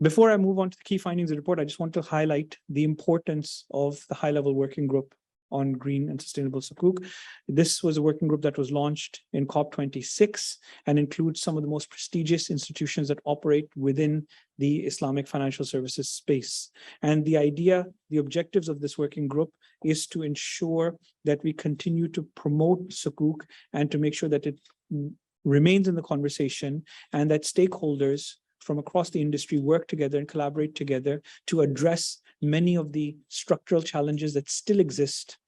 Before I move on to the key findings of the report, I just want to highlight the importance of the high-level working group on green and sustainable sukuk. This was a working group that was launched in COP26 and includes some of the most prestigious institutions that operate within the Islamic financial services space. And the idea, the objectives of this working group is to ensure that we continue to promote sukuk and to make sure that it remains in the conversation and that stakeholders from across the industry work together and collaborate together to address many of the structural challenges that still exist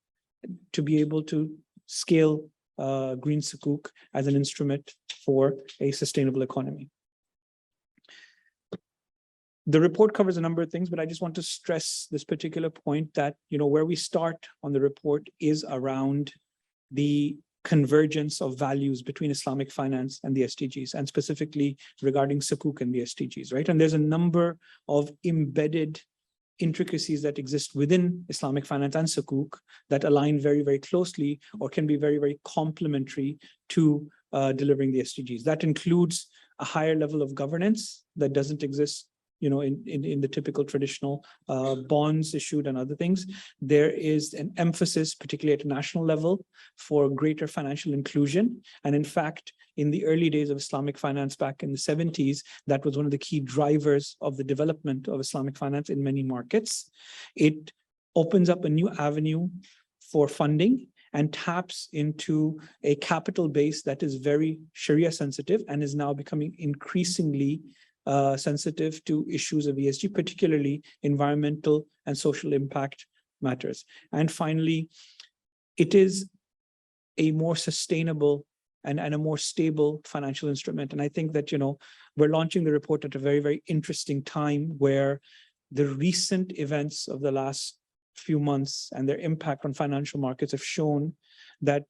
to be able to scale green sukuk as an instrument for a sustainable economy. The report covers a number of things, but I just want to stress this particular point that, where we start on the report is around the convergence of values between Islamic finance and the SDGs, and specifically regarding sukuk and the SDGs, right? And there's a number of embedded intricacies that exist within Islamic finance and sukuk that align very, very closely or can be very, very complementary to delivering the SDGs. That includes a higher level of governance that doesn't exist in the typical traditional bonds issued and other things. There is an emphasis, particularly at a national level, for greater financial inclusion. And in fact, in the early days of Islamic finance back in the 70s, that was one of the key drivers of the development of Islamic finance in many markets. It opens up a new avenue for funding and taps into a capital base that is very Sharia sensitive and is now becoming increasingly sensitive to issues of ESG, particularly environmental and social impact matters. And finally, it is a more sustainable and a more stable financial instrument. And I think that, we're launching the report at a very, very interesting time where the recent events of the last few months and their impact on financial markets have shown that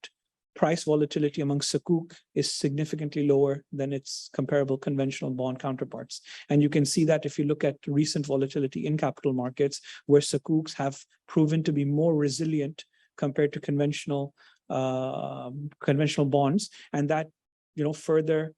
price volatility among sukuk is significantly lower than its comparable conventional bond counterparts. And you can see that if you look at recent volatility in capital markets, where sukuks have proven to be more resilient compared to conventional bonds. And that, further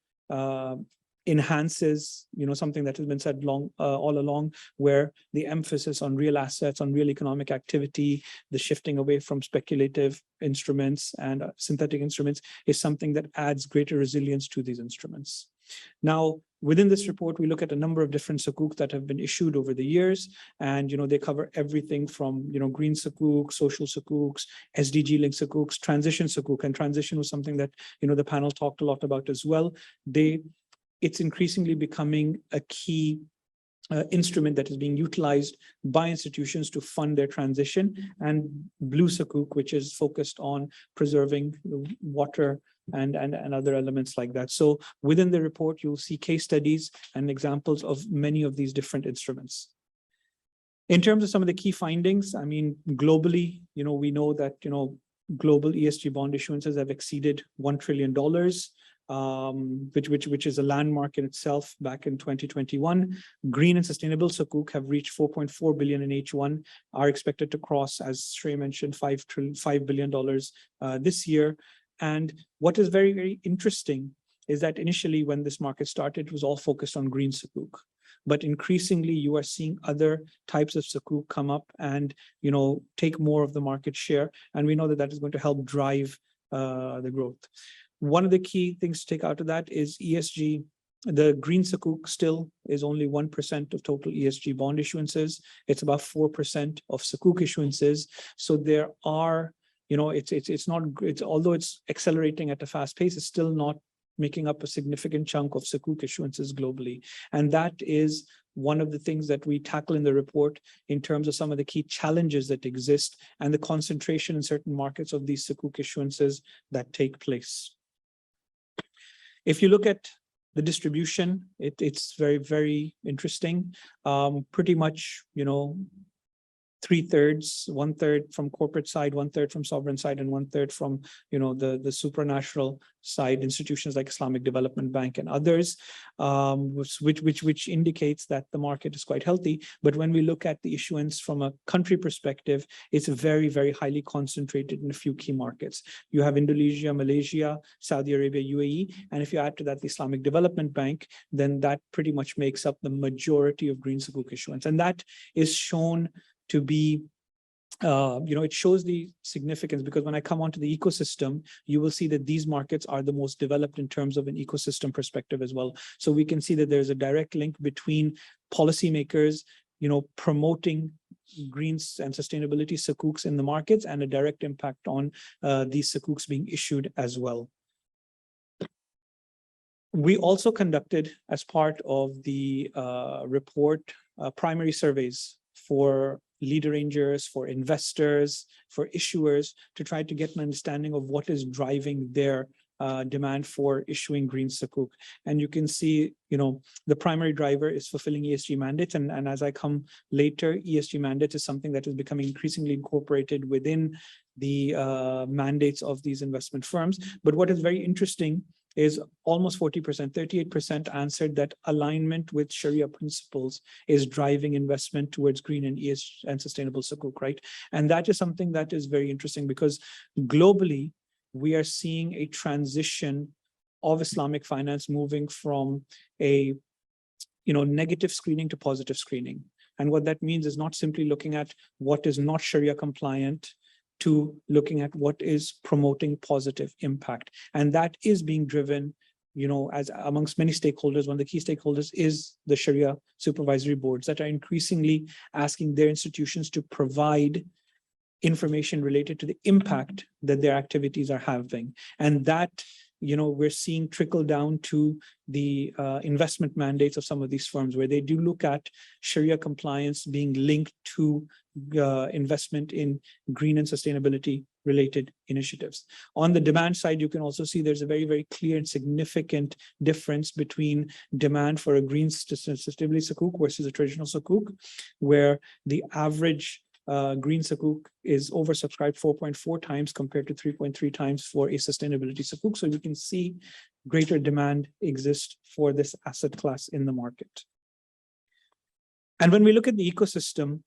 enhances, something that has been said all along, where the emphasis on real assets, on real economic activity, the shifting away from speculative instruments and synthetic instruments is something that adds greater resilience to these instruments. Now, within this report, we look at a number of different sukuk that have been issued over the years, and they cover everything from green sukuk, social sukuks, SDG-linked sukuks, transition sukuk, and transition was something that the panel talked a lot about as well. It's increasingly becoming a key instrument that is being utilized by institutions to fund their transition, and blue sukuk, which is focused on preserving water and other elements like that. So within the report, you'll see case studies and examples of many of these different instruments. In terms of some of the key findings, I mean, globally, we know that, global ESG bond issuances have exceeded $1 trillion. Which is a landmark in itself back in 2021. Green and sustainable sukuk have reached 4.4 billion in H1, are expected to cross, as Shrey mentioned, $5 billion this year. And what is very, very interesting is that initially when this market started, it was all focused on green sukuk. But increasingly, you are seeing other types of sukuk come up and take more of the market share. And we know that that is going to help drive the growth. One of the key things to take out of that is ESG. The green sukuk still is only 1% of total ESG bond issuances. It's about 4% of sukuk issuances. So there are, although it's accelerating at a fast pace, it's still not making up a significant chunk of sukuk issuances globally. And that is one of the things that we tackle in the report in terms of some of the key challenges that exist and the concentration in certain markets of these sukuk issuances that take place. If you look at the distribution, it's very, very interesting. Pretty much, 3/3, 1/3 from corporate side, 1/3 from sovereign side, and 1/3 from the supranational side, institutions like Islamic Development Bank and others, which indicates that the market is quite healthy. But when we look at the issuance from a country perspective, it's very, very highly concentrated in a few key markets. You have Indonesia, Malaysia, Saudi Arabia, UAE, and if you add to that the Islamic Development Bank, then that pretty much makes up the majority of green sukuk issuance, and that is shown to be it shows the significance, because when I come onto the ecosystem, you will see that these markets are the most developed in terms of an ecosystem perspective as well. So we can see that there's a direct link between policymakers, promoting greens and sustainability sukuks in the markets, and a direct impact on these sukuks being issued as well. We also conducted, as part of the report, primary surveys for lead arrangers, for investors, for issuers, to try to get an understanding of what is driving their demand for issuing green sukuk. And you can see, the primary driver is fulfilling ESG mandates. And as I come later, ESG mandates is something that is becoming increasingly incorporated within the mandates of these investment firms. But what is very interesting is almost 40%, 38% answered that alignment with Sharia principles is driving investment towards green and ESG and sustainable sukuk, right? And that is something that is very interesting, because globally, we are seeing a transition of Islamic finance moving from a negative screening to positive screening. And what that means is not simply looking at what is not Sharia compliant, to looking at what is promoting positive impact. And that is being driven, as amongst many stakeholders. One of the key stakeholders is the Sharia supervisory boards that are increasingly asking their institutions to provide information related to the impact that their activities are having. And that, we're seeing trickle down to the investment mandates of some of these firms, where they do look at Sharia compliance being linked to investment in green and sustainability related initiatives. On the demand side, you can also see there's a very, very clear and significant difference between demand for a green sustainability sukuk versus a traditional sukuk, where the average green sukuk is oversubscribed 4.4 times compared to 3.3 times for a sustainability sukuk. So you can see greater demand exists for this asset class in the market. And when we look at the ecosystem,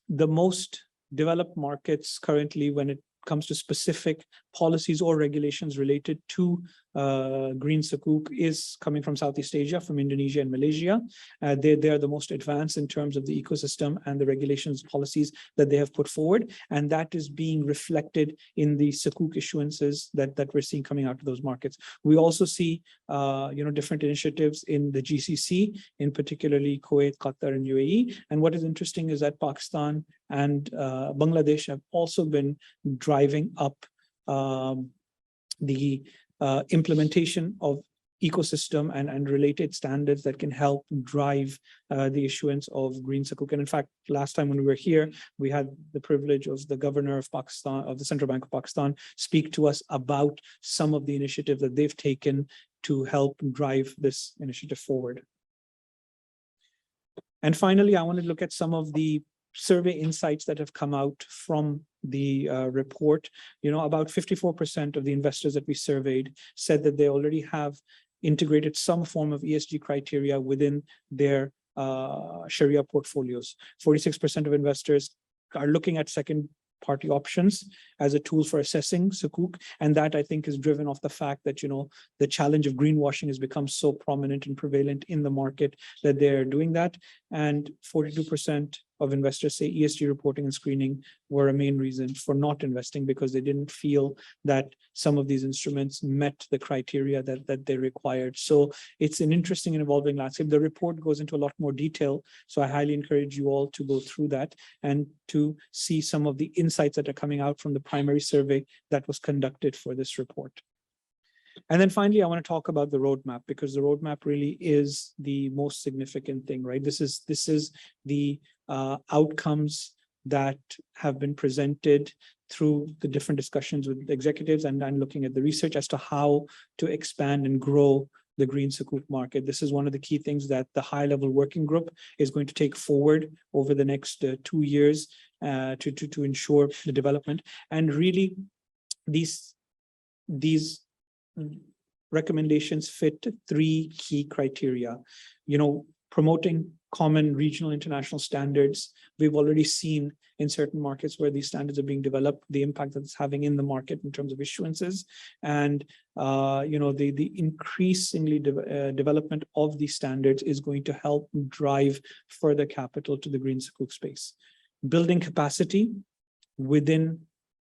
the most developed markets currently, when it comes to specific policies or regulations related to green sukuk, is coming from Southeast Asia, from Indonesia and Malaysia. They are the most advanced in terms of the ecosystem and the regulations policies that they have put forward. And that is being reflected in the sukuk issuances that we're seeing coming out of those markets. We also see different initiatives in the GCC, in particularly Kuwait, Qatar, and UAE. And what is interesting is that Pakistan and Bangladesh have also been driving up the implementation of ecosystem and related standards that can help drive the issuance of green sukuk. And in fact, last time when we were here, we had the privilege of the governor of Pakistan, of the Central Bank of Pakistan, speak to us about some of the initiatives that they've taken to help drive this initiative forward. And finally, I want to look at some of the survey insights that have come out from the report. About 54% of the investors that we surveyed said that they already have integrated some form of ESG criteria within their Sharia portfolios. 46% of investors are looking at second-party options as a tool for assessing sukuk. And that, I think, is driven off the fact that, the challenge of greenwashing has become so prominent and prevalent in the market that they're doing that. And 42% of investors say ESG reporting and screening were a main reason for not investing, because they didn't feel that some of these instruments met the criteria that they required. So it's an interesting and evolving landscape. The report goes into a lot more detail, so I highly encourage you all to go through that and to see some of the insights that are coming out from the primary survey that was conducted for this report. And then finally, I want to talk about the roadmap, because the roadmap really is the most significant thing, right? This is the outcomes that have been presented through the different discussions with the executives and looking at the research as to how to expand and grow the green sukuk market. This is one of the key things that the high-level working group is going to take forward over the next 2 years to ensure the development. And really, these recommendations fit 3 key criteria. Promoting common regional international standards. We've already seen in certain markets where these standards are being developed, the impact that it's having in the market in terms of issuances. And the increasingly development of these standards is going to help drive further capital to the green sukuk space. Building capacity within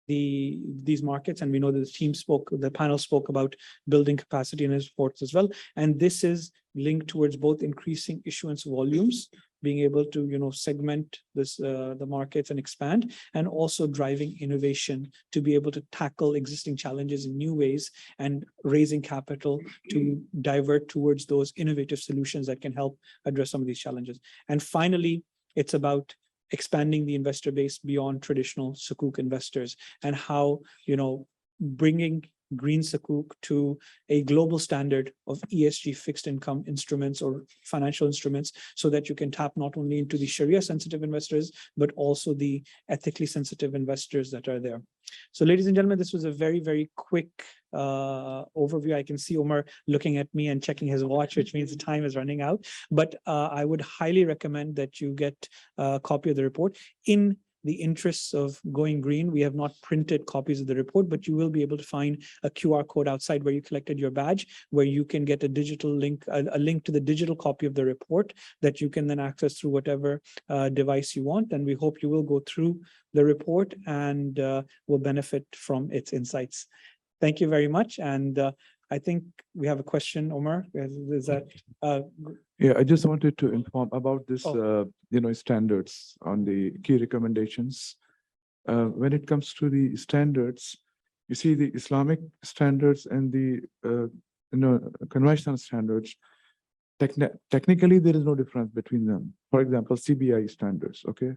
these markets. And we know that the panel spoke about building capacity in his reports as well. And this is linked towards both increasing issuance volumes, being able to, segment the markets and expand, and also driving innovation to be able to tackle existing challenges in new ways and raising capital to divert towards those innovative solutions that can help address some of these challenges. And finally, it's about expanding the investor base beyond traditional Sukuk investors, and how, bringing green Sukuk to a global standard of ESG fixed income instruments or financial instruments, so that you can tap not only into the Sharia sensitive investors, but also the ethically sensitive investors that are there. So ladies and gentlemen, this was a very, very quick overview. I can see Omar looking at me and checking his watch, which means the time is running out. But I would highly recommend that you get a copy of the report. In the interests of going green, we have not printed copies of the report, but you will be able to find a QR code outside where you collected your badge, where you can get a digital link, a link to the digital copy of the report that you can then access through whatever device you want. And we hope you will go through the report and will benefit from its insights. Thank you very much. And I think we have a question, Omar. Is that? Yeah, I just wanted to inform about this, standards on the key recommendations. When it comes to the standards, you see the Islamic standards and the conventional standards. Technically, there is no difference between them. For example, CBI standards. Okay.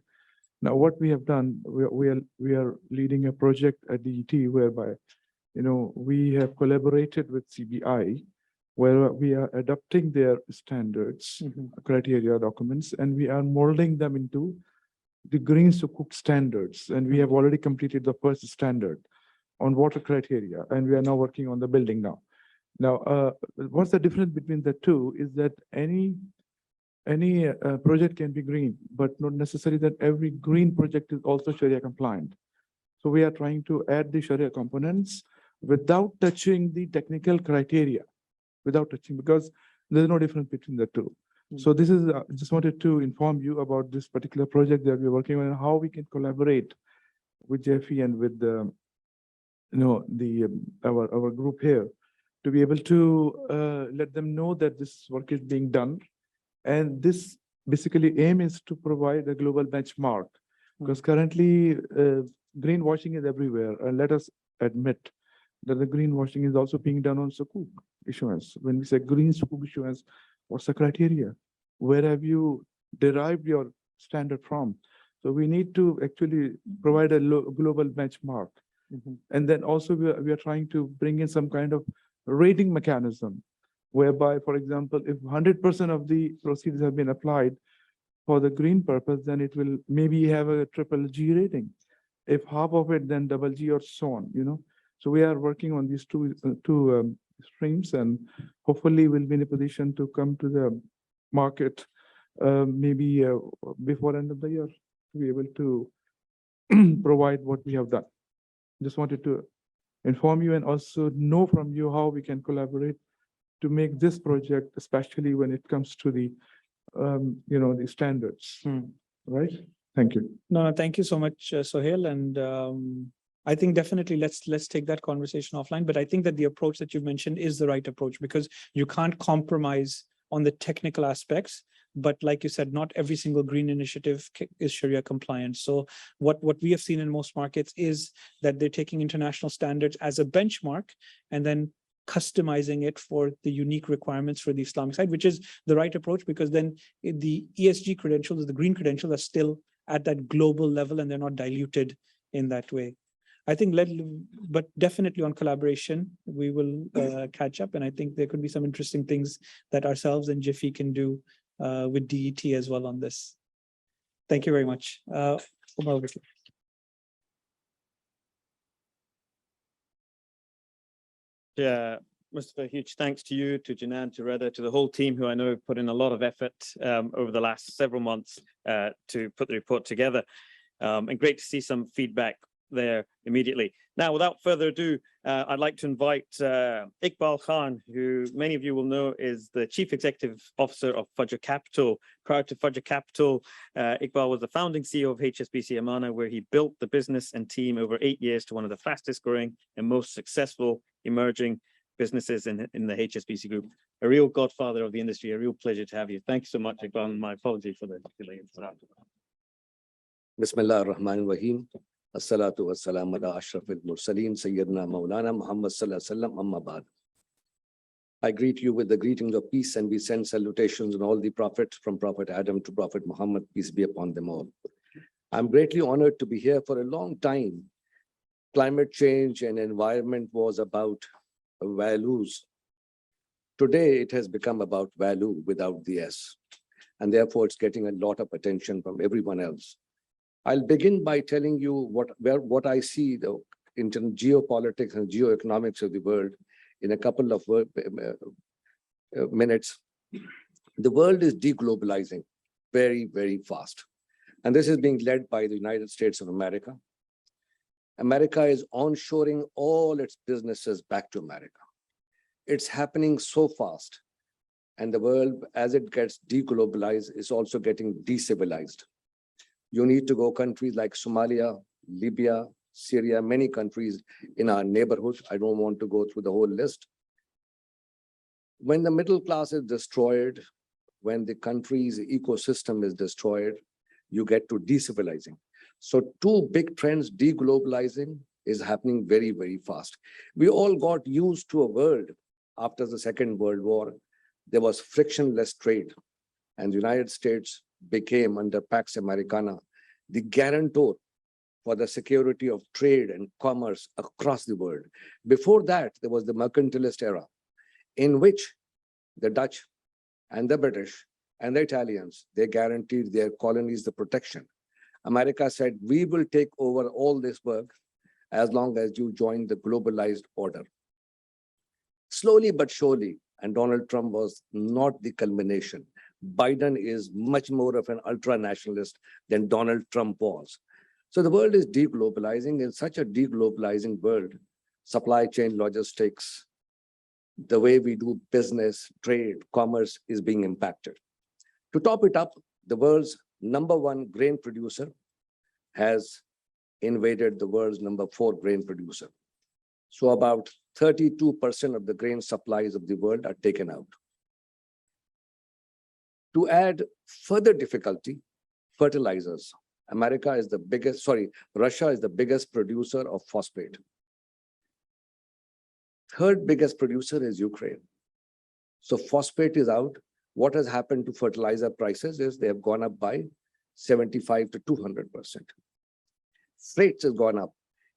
Now, what we have done, we are leading a project at DET whereby, we have collaborated with CBI, where we are adopting their standards, criteria, documents, and we are molding them into the green Sukuk standards. And we have already completed the first standard on water criteria, and we are now working on the building now. Now, what's the difference between the two is that any project can be green, but not necessarily that every green project is also Sharia compliant. So we are trying to add the Sharia components without touching the technical criteria, because there's no difference between the two. So this is, just wanted to inform you about this particular project that we're working on, and how we can collaborate with GEFI and with our group here to be able to let them know that this work is being done. And this basically aim is to provide a global benchmark, because currently greenwashing is everywhere. And let us admit that the greenwashing is also being done on Sukuk issuance. When we say green Sukuk issuance, what's the criteria? Where have you derived your standard from? So we need to actually provide a global benchmark. And then also we are trying to bring in some kind of rating mechanism, whereby, for example, if 100% of the proceeds have been applied for the green purpose, then it will maybe have a GGG rating. If half of it, then GG or so on, So we are working on these two streams, and hopefully we'll be in a position to come to the market maybe before end of the year to be able to provide what we have done. Just wanted to inform you and also know from you how we can collaborate to make this project, especially when it comes to the the standards. Right? Thank you. No, thank you so much, Sohail. And I think definitely let's take that conversation offline. But I think that the approach that you mentioned is the right approach, because you can't compromise on the technical aspects. But like you said, not every single green initiative is Sharia compliant. So what we have seen in most markets is that they're taking international standards as a benchmark and then customizing it for the unique requirements for the Islamic side, which is the right approach, because then the ESG credentials, the green credentials, are still at that global level and they're not diluted in that way. I think but definitely on collaboration, we will catch up. And I think there could be some interesting things that ourselves and GEFI can do with DET as well on this. Thank you very much. Omar, Yeah, Mustafa, huge thanks to you, to Janan, to Reda, to the whole team, who I know have put in a lot of effort over the last several months to put the report together. And great to see some feedback there immediately. Now, without further ado, I'd like to invite Iqbal Khan, who many of you will know is the Chief Executive Officer of Fajr Capital. Prior to Fajr Capital, Iqbal was the founding CEO of HSBC Amana, where he built the business and team over 8 years to one of the fastest growing and most successful emerging businesses in the HSBC group. A real godfather of the industry, a real pleasure to have you. Thank you so much, Iqbal, and my apology for the delay. Bismillah ar-Rahman ar-Rahim. As-salatu was-salam ala ashrafil mursaleen, Sayyidina Maulana Muhammad sallallahu alaihi wasallam, amma ba'd. I greet you with the greetings of peace, and we send salutations on all the prophets, from Prophet Adam to Prophet Muhammad, peace be upon them all. I'm greatly honored to be here. For a long time, climate change and environment was about values. Today, it has become about value without the S, and therefore it's getting a lot of attention from everyone else. I'll begin by telling you what I see in geopolitics and geoeconomics of the world in a couple of minutes. The world is deglobalizing very, very fast. And this is being led by the United States of America. America is onshoring all its businesses back to America. It's happening so fast. And the world, as it gets deglobalized, is also getting decivilized. You need to go countries like Somalia, Libya, Syria, many countries in our neighborhood. I don't want to go through the whole list. When the middle class is destroyed, when the country's ecosystem is destroyed, you get to decivilizing. So two big trends, deglobalizing is happening very, very fast. We all got used to a world after the Second World War. There was frictionless trade, and the United States became, under Pax Americana, the guarantor for the security of trade and commerce across the world. Before that, there was the mercantilist era, in which the Dutch and the British and the Italians, they guaranteed their colonies the protection. America said, we will take over all this work as long as you join the globalized order. Slowly but surely, and Donald Trump was not the culmination. Biden is much more of an ultra-nationalist than Donald Trump was. So the world is deglobalizing. In such a deglobalizing world, supply chain logistics, the way we do business, trade, commerce is being impacted. To top it up, the world's #1 grain producer has invaded the world's #4 grain producer. So about 32% of the grain supplies of the world are taken out. To add further difficulty, fertilizers. Russia is the biggest producer of phosphate. Third biggest producer is Ukraine. So phosphate is out. What has happened to fertilizer prices is they have gone up by 75 to 200%. Freights has gone up.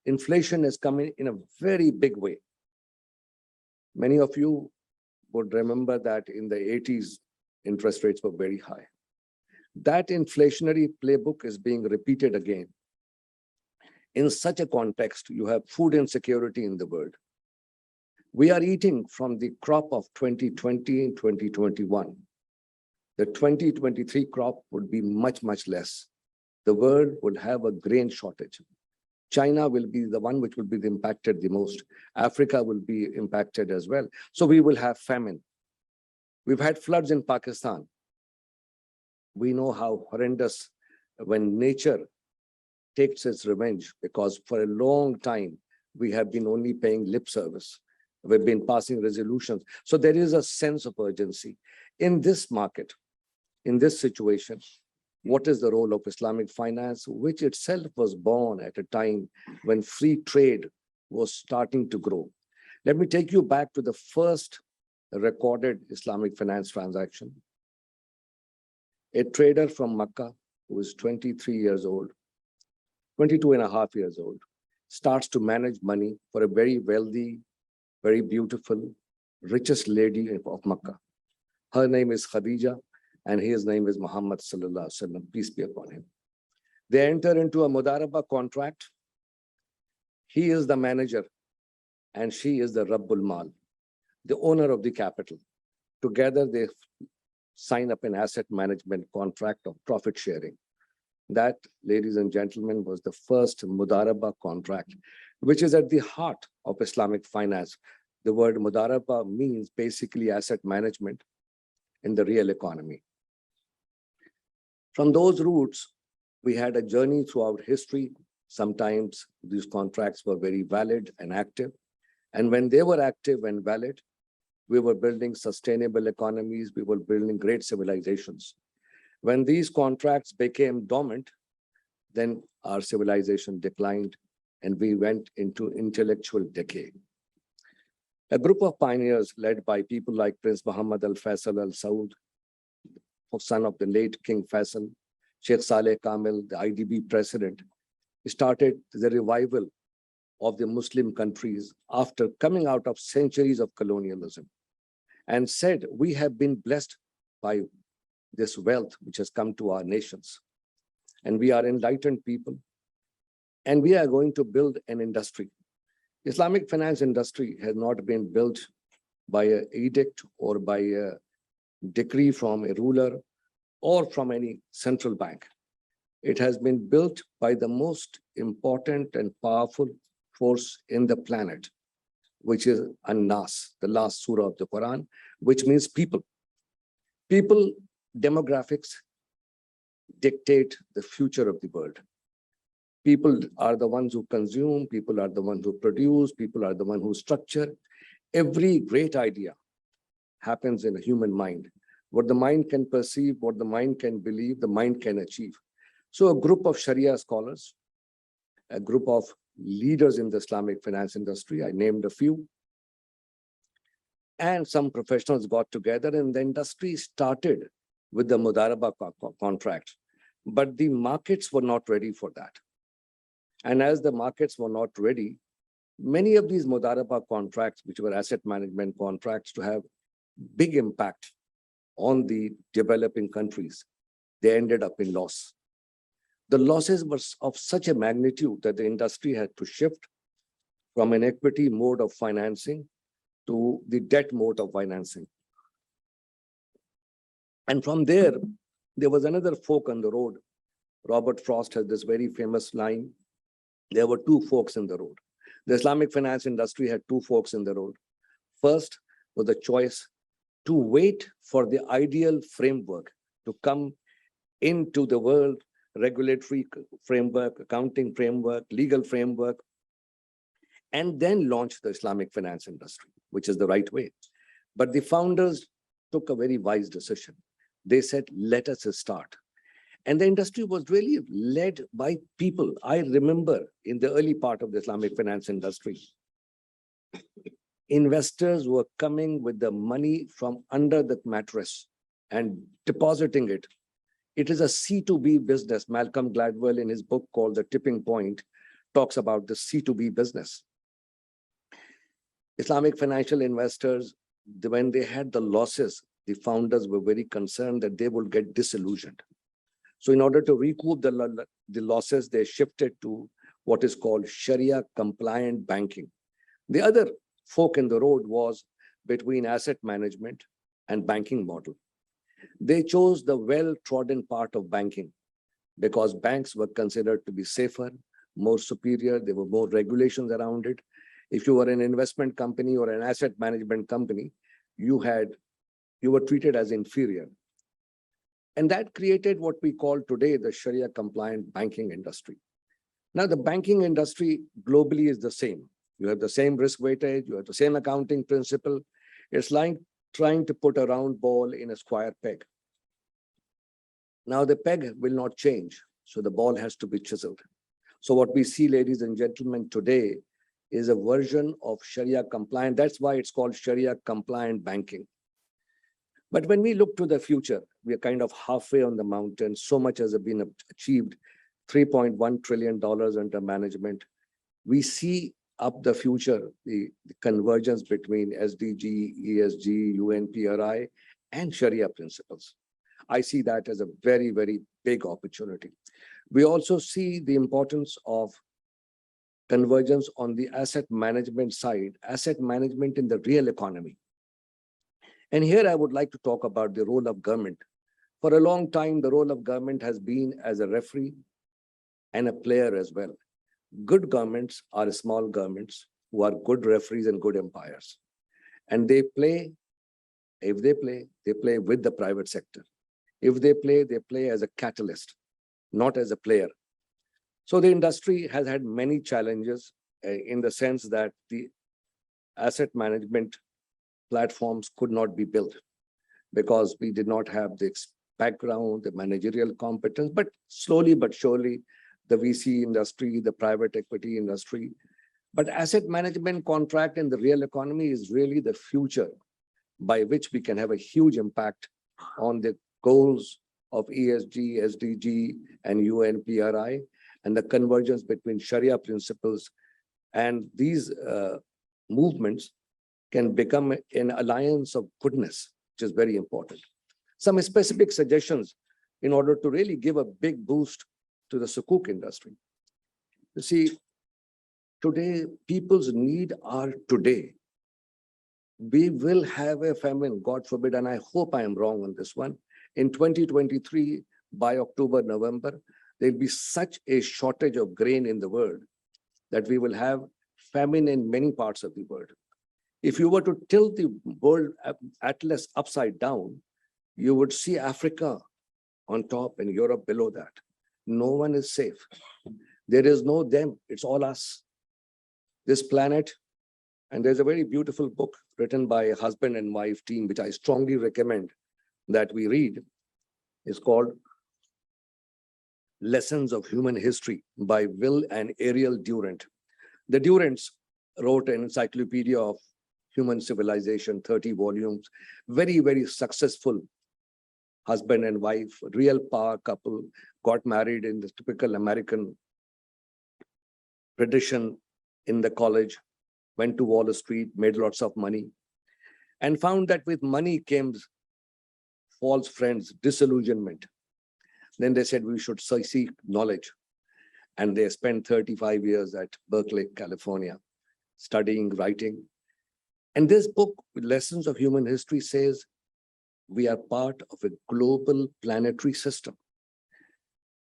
Inflation is coming in a very big way. Many of you would remember that in the 80s, interest rates were very high. That inflationary playbook is being repeated again. In such a context, you have food insecurity in the world. We are eating from the crop of 2020 and 2021. The 2023 crop would be much, much less. The world would have a grain shortage. China will be the one which will be impacted the most. Africa will be impacted as well. So we will have famine. We've had floods in Pakistan. We know how horrendous when nature takes its revenge, because for a long time, we have been only paying lip service. We've been passing resolutions. So there is a sense of urgency. In this market, in this situation, what is the role of Islamic finance, which itself was born at a time when free trade was starting to grow? Let me take you back to the first recorded Islamic finance transaction. A trader from Makkah, who is 23 years old, 22 and a half years old, starts to manage money for a very wealthy, very beautiful, richest lady of Makkah. Her name is Khadija, and his name is Muhammad sallallahu alaihi wasallam, peace be upon him. They enter into a mudaraba contract. He is the manager, and she is the Rabbul Mal, the owner of the capital. Together, they sign up an asset management contract of profit sharing. That, ladies and gentlemen, was the first Mudaraba contract, which is at the heart of Islamic finance. The word Mudaraba means basically asset management in the real economy. From those roots, we had a journey throughout history. Sometimes these contracts were very valid and active. And when they were active and valid, we were building sustainable economies, we were building great civilizations. When these contracts became dormant, then our civilization declined and we went into intellectual decay. A group of pioneers led by people like Prince Muhammad Al Faisal Al Saud, son of the late King Faisal, Sheikh Saleh Kamil, the IDB president, started the revival of the Muslim countries after coming out of centuries of colonialism, and said, we have been blessed by this wealth which has come to our nations. And we are enlightened people, and we are going to build an industry. Islamic finance industry has not been built by an edict or by a decree from a ruler or from any central bank. It has been built by the most important and powerful force in the planet, which is An-Nas, the last surah of the Quran, which means people. People demographics dictate the future of the world. People are the ones who consume, people are the ones who produce, people are the ones who structure. Every great idea happens in a human mind. What the mind can perceive, what the mind can believe, the mind can achieve. So a group of Sharia scholars, a group of leaders in the Islamic finance industry, I named a few, and some professionals got together and the industry started with the Mudaraba contract. But the markets were not ready for that. And as the markets were not ready, many of these Mudaraba contracts, which were asset management contracts, to have big impact on the developing countries, they ended up in loss. The losses were of such a magnitude that the industry had to shift from an equity mode of financing to the debt mode of financing. And from there was another fork on the road. Robert Frost has this very famous line, there were two forks in the road. The Islamic finance industry had two forks in the road. First was the choice to wait for the ideal framework to come into the world, regulatory framework, accounting framework, legal framework, and then launch the Islamic finance industry, which is the right way. But the founders took a very wise decision. They said, let us start. And the industry was really led by people. I remember in the early part of the Islamic finance industry, investors were coming with the money from under the mattress and depositing it. It is a C2B business. Malcolm Gladwell, in his book called The Tipping Point, talks about the C2B business. Islamic financial investors, when they had the losses, the founders were very concerned that they would get disillusioned. So in order to recoup the losses, they shifted to what is called Sharia compliant banking. The other fork in the road was between asset management and banking model. They chose the well-trodden part of banking because banks were considered to be safer, more superior. There were more regulations around it. If you were an investment company or an asset management company, you were treated as inferior. And that created what we call today the Sharia compliant banking industry. Now, the banking industry globally is the same. You have the same risk weightage, you have the same accounting principle. It's like trying to put a round ball in a square peg. Now, the peg will not change, so the ball has to be chiseled. So what we see, ladies and gentlemen, today is a version of Sharia compliant. That's why it's called Sharia compliant banking. But when we look to the future, we are kind of halfway on the mountain. So much has been achieved, $3.1 trillion under management. We see up the future, the convergence between SDG, ESG, UNPRI, and Sharia principles. I see that as a very, very big opportunity. We also see the importance of convergence on the asset management side, asset management in the real economy. And here I would like to talk about the role of government. For a long time, the role of government has been as a referee and a player as well. Good governments are small governments who are good referees and good umpires. And they play, if they play with the private sector. If they play as a catalyst, not as a player. So the industry has had many challenges in the sense that the asset management platforms could not be built because we did not have the background, the managerial competence, but slowly but surely, the VC industry, the private equity industry. But asset management contract in the real economy is really the future by which we can have a huge impact on the goals of ESG, SDG, and UNPRI, and the convergence between Sharia principles. And these movements can become an alliance of goodness, which is very important. Some specific suggestions in order to really give a big boost to the sukuk industry. You see, today, people's need are today. We will have a famine, God forbid, and I hope I am wrong on this one. In 2023, by October, November, there'll be such a shortage of grain in the world that we will have famine in many parts of the world. If you were to tilt the world atlas upside down, you would see Africa on top and Europe below that. No one is safe. There is no them, it's all us. This planet, and there's a very beautiful book written by a husband and wife team, which I strongly recommend that we read. It's called Lessons of Human History by Will and Ariel Durant. The Durants wrote an encyclopedia of human civilization, 30 volumes, very, very successful husband and wife, real power couple, got married in the typical American tradition in the college, went to Wall Street, made lots of money, and found that with money came false friends, disillusionment. Then they said we should seek knowledge. And they spent 35 years at Berkeley, California, studying, writing. And this book, Lessons of Human History, says we are part of a global planetary system.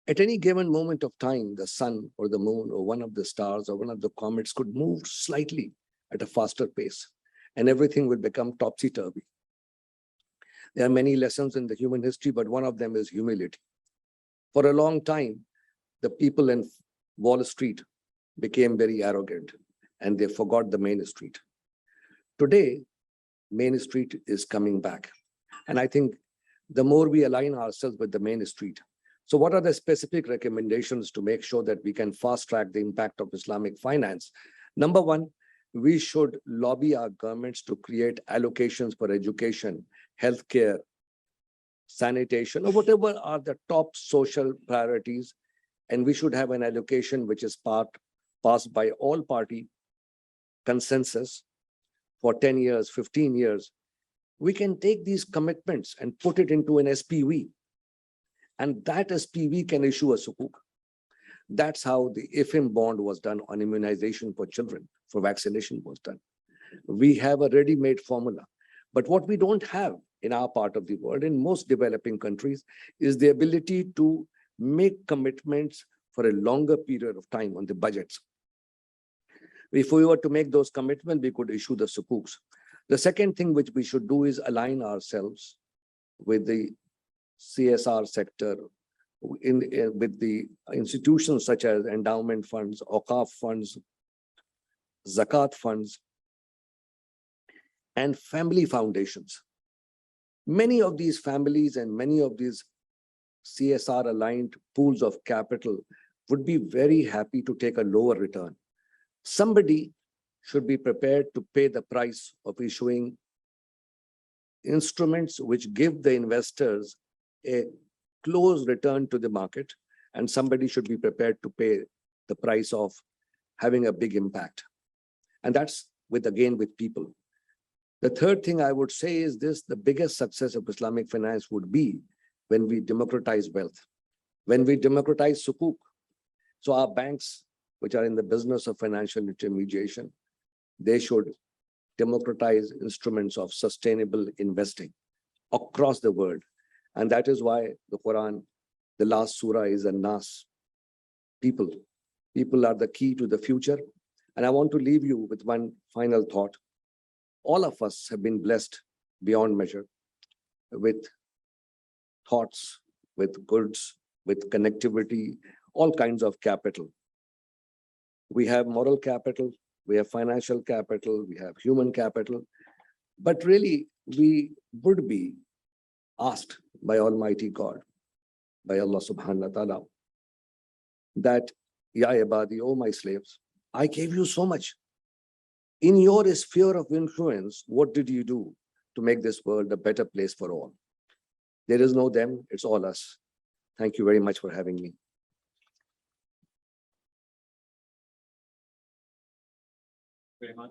At any given moment of time, the sun or the moon or one of the stars or one of the comets could move slightly at a faster pace, and everything will become topsy-turvy. There are many lessons in the human history, but one of them is humility. For a long time, the people in Wall Street became very arrogant and they forgot the Main Street. Today, Main Street is coming back. And I think the more we align ourselves with the Main Street. So what are the specific recommendations to make sure that we can fast track the impact of Islamic finance? Number one, we should lobby our governments to create allocations for education, healthcare, sanitation, or whatever are the top social priorities. And we should have an allocation which is passed by all party consensus for 10 years, 15 years. We can take these commitments and put it into an SPV. And that SPV can issue a sukuk. That's how the IFM bond was done on immunization for children, for vaccination was done. We have a ready-made formula. But what we don't have in our part of the world, in most developing countries, is the ability to make commitments for a longer period of time on the budgets. If we were to make those commitments, we could issue the sukuks. The second thing which we should do is align ourselves with the CSR sector, with the institutions such as endowment funds, Awqaf funds, Zakat funds, and family foundations. Many of these families and many of these CSR aligned pools of capital would be very happy to take a lower return. Somebody should be prepared to pay the price of issuing instruments which give the investors a close return to the market, and somebody should be prepared to pay the price of having a big impact. And that's again with people. The third thing I would say is this: the biggest success of Islamic finance would be when we democratize wealth, when we democratize sukuk. So our banks, which are in the business of financial intermediation, they should democratize instruments of sustainable investing across the world. And that is why the Quran, the last surah is An-Nas. People. People are the key to the future. And I want to leave you with one final thought. All of us have been blessed beyond measure with thoughts, with goods, with connectivity, all kinds of capital. We have moral capital, we have financial capital, we have human capital. But really, we would be asked by Almighty God, by Allah subhanahu wa ta'ala, that, Ya ibadi, O my slaves, I gave you so much. In your sphere of influence, what did you do to make this world a better place for all? There is no them, it's all us. Thank you very much for having me. Very much.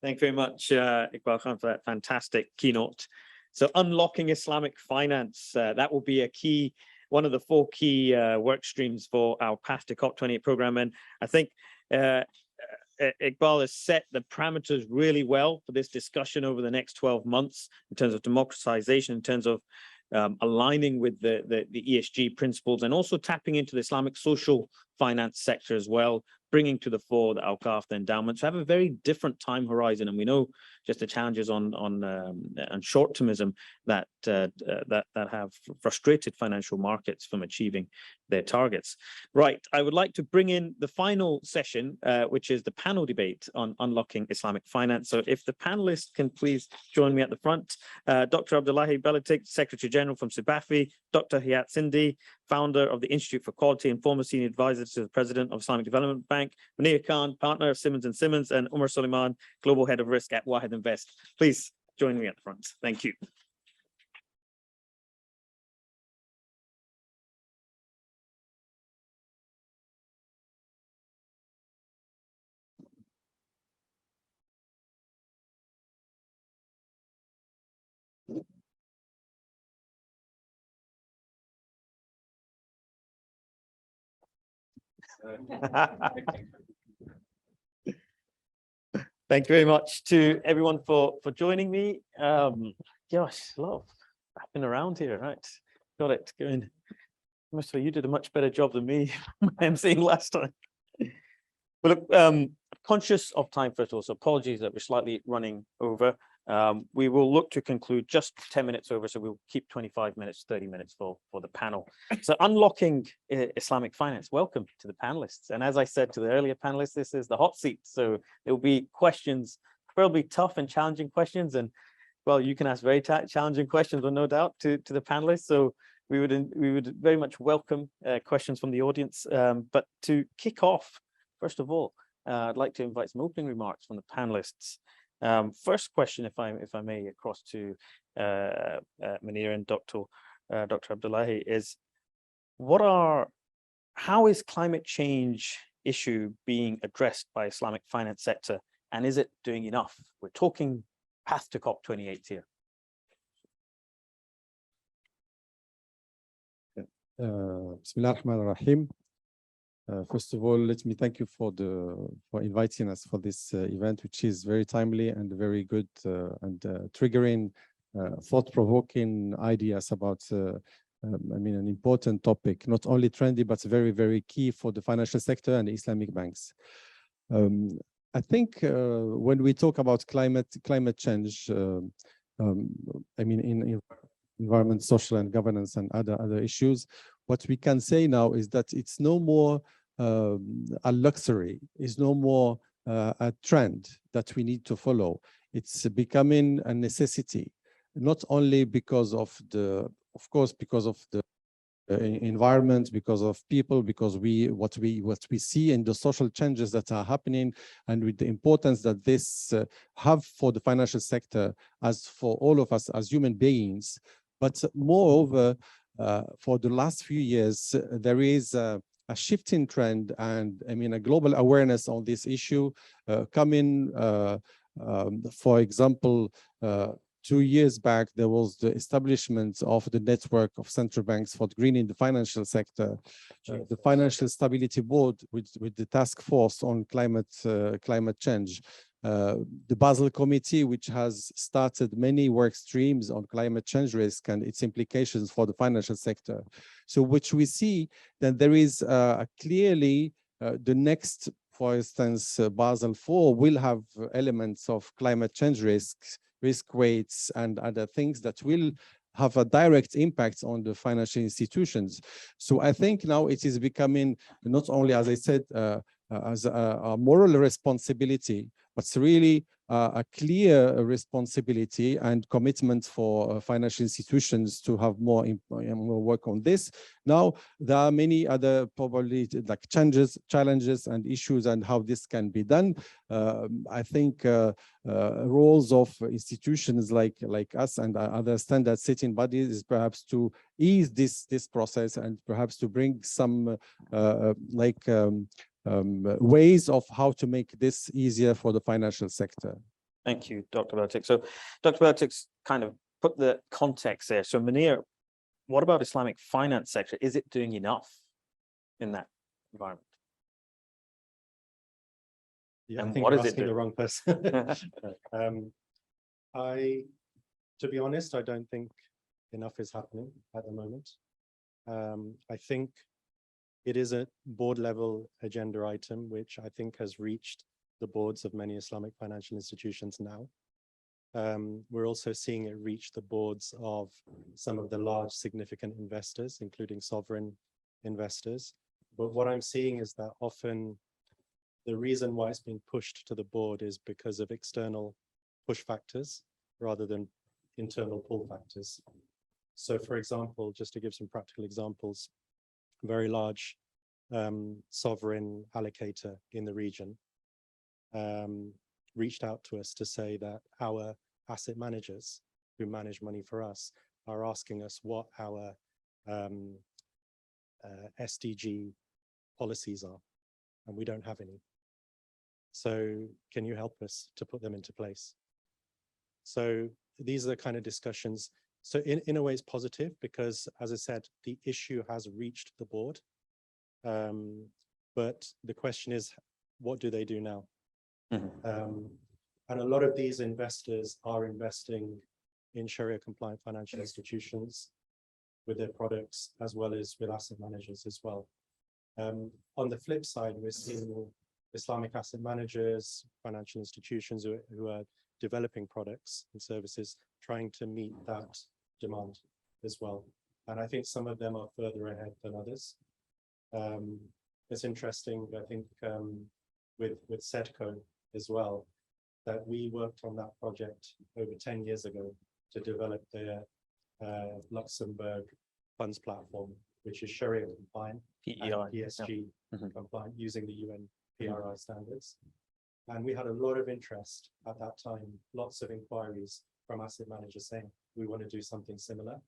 Thank you very much, Iqbal Khan, for that fantastic keynote. So unlocking Islamic finance, that will be a key, one of the 4 key work streams for our Path to COP28 program. And I think Iqbal has set the parameters really well for this discussion over the next 12 months in terms of democratization, in terms of aligning with the ESG principles, and also tapping into the Islamic social finance sector as well, bringing to the fore the Awqaf, the endowments, have a very different time horizon. And we know just the challenges on short-termism that have frustrated financial markets from achieving their targets. Right, I would like to bring in the final session, which is the panel debate on unlocking Islamic finance. So if the panelists can please join me at the front. Dr. Abdullahi Belatik, Secretary General from Sibafi, Dr. Hayat Sindhi, founder of the Institute for Quality and former senior advisor to the President of Islamic Development Bank, Munir Khan, partner of Simmons & Simmons, and Umar Suleiman, Global Head of Risk at Wahid Invest. Please join me at the front. Thank you. Thank you very much to everyone for joining me. Gosh, a lot of wrapping around here, right? Got it going. Mustafa, you did a much better job than me emceeing last time. But look, conscious of time first of all, so apologies that we're slightly running over. We will look to conclude just 10 minutes over, so we'll keep 25 minutes, 30 minutes for the panel. So unlocking Islamic finance, welcome to the panelists. And as I said to the earlier panelists, this is the hot seat. So there will be questions, probably tough and challenging questions. And well, you can ask very challenging questions, no doubt, to the panelists. So we would very much welcome questions from the audience. But to kick off, first of all, I'd like to invite some opening remarks from the panelists. First question, if I may, across to Munir and Dr. Abdullahi, is how is climate change issue being addressed by Islamic finance sector, and is it doing enough? We're talking path to COP28 here. Bismillah ar-Rahman ar-Rahim. First of all, let me thank you for inviting us for this event, which is very timely and very good and triggering, thought-provoking ideas about, an important topic, not only trendy, but very, very key for the financial sector and Islamic banks. I think when we talk about climate change, in environment, social and governance and other issues, what we can say now is that it's no more a luxury, is no more a trend that we need to follow. It's becoming a necessity, not only because of the environment, because of people, because what we see in the social changes that are happening, and with the importance that this have for the financial sector, as for all of us as human beings. But moreover, for the last few years, there is a shifting trend and a global awareness on this issue coming. For example, 2 years back, there was the establishment of the network of central banks for greening the financial sector, the Financial Stability Board with the task force on climate change. the Basel Committee, which has started many work streams on climate change risk and its implications for the financial sector. So which we see that there is clearly the next, for instance, Basel IV will have elements of climate change risks, risk weights, and other things that will have a direct impact on the financial institutions. So I think now it is becoming not only, as I said, as a moral responsibility, but it's really a clear responsibility and commitment for financial institutions to have more work on this. Now, there are many other probably like challenges and issues and how this can be done. I think roles of institutions like us and other standard setting bodies is perhaps to ease this process and perhaps to bring some ways of how to make this easier for the financial sector. Thank you, Dr. Bertik. So Dr. Bertik's kind of put the context there. So Munir, what about Islamic finance sector? Is it doing enough in that environment? Yeah, And I think what you're is it asking the doing? wrong person. To be honest, I don't think enough is happening at the moment. I think it is a board level agenda item, which I think has reached the boards of many Islamic financial institutions now. We're also seeing it reach the boards of some of the large significant investors, including sovereign investors. But what I'm seeing is that often the reason why it's being pushed to the board is because of external push factors rather than internal pull factors. So for example, just to give some practical examples, a very large sovereign allocator in the region reached out to us to say that our asset managers who manage money for us are asking us what our SDG policies are, and we don't have any. So can you help us to put them into place? So these are the kind of discussions. So in a way it's positive because, as I said, the issue has reached the board. But the question is, what do they do now? And a lot of these investors are investing in Sharia compliant financial institutions with their products, as well as with asset managers as well. On the flip side, we're seeing Islamic asset managers, financial institutions who are developing products and services, trying to meet that demand as well. And I think some of them are further ahead than others. It's interesting, I think, with SEDCO as well, that we worked on that project over 10 years ago to develop their Luxembourg funds platform, which is Sharia compliant, and ESG compliant using the UN PRI standards. And we had a lot of interest at that time, lots of inquiries from asset managers saying, we want to do something similar.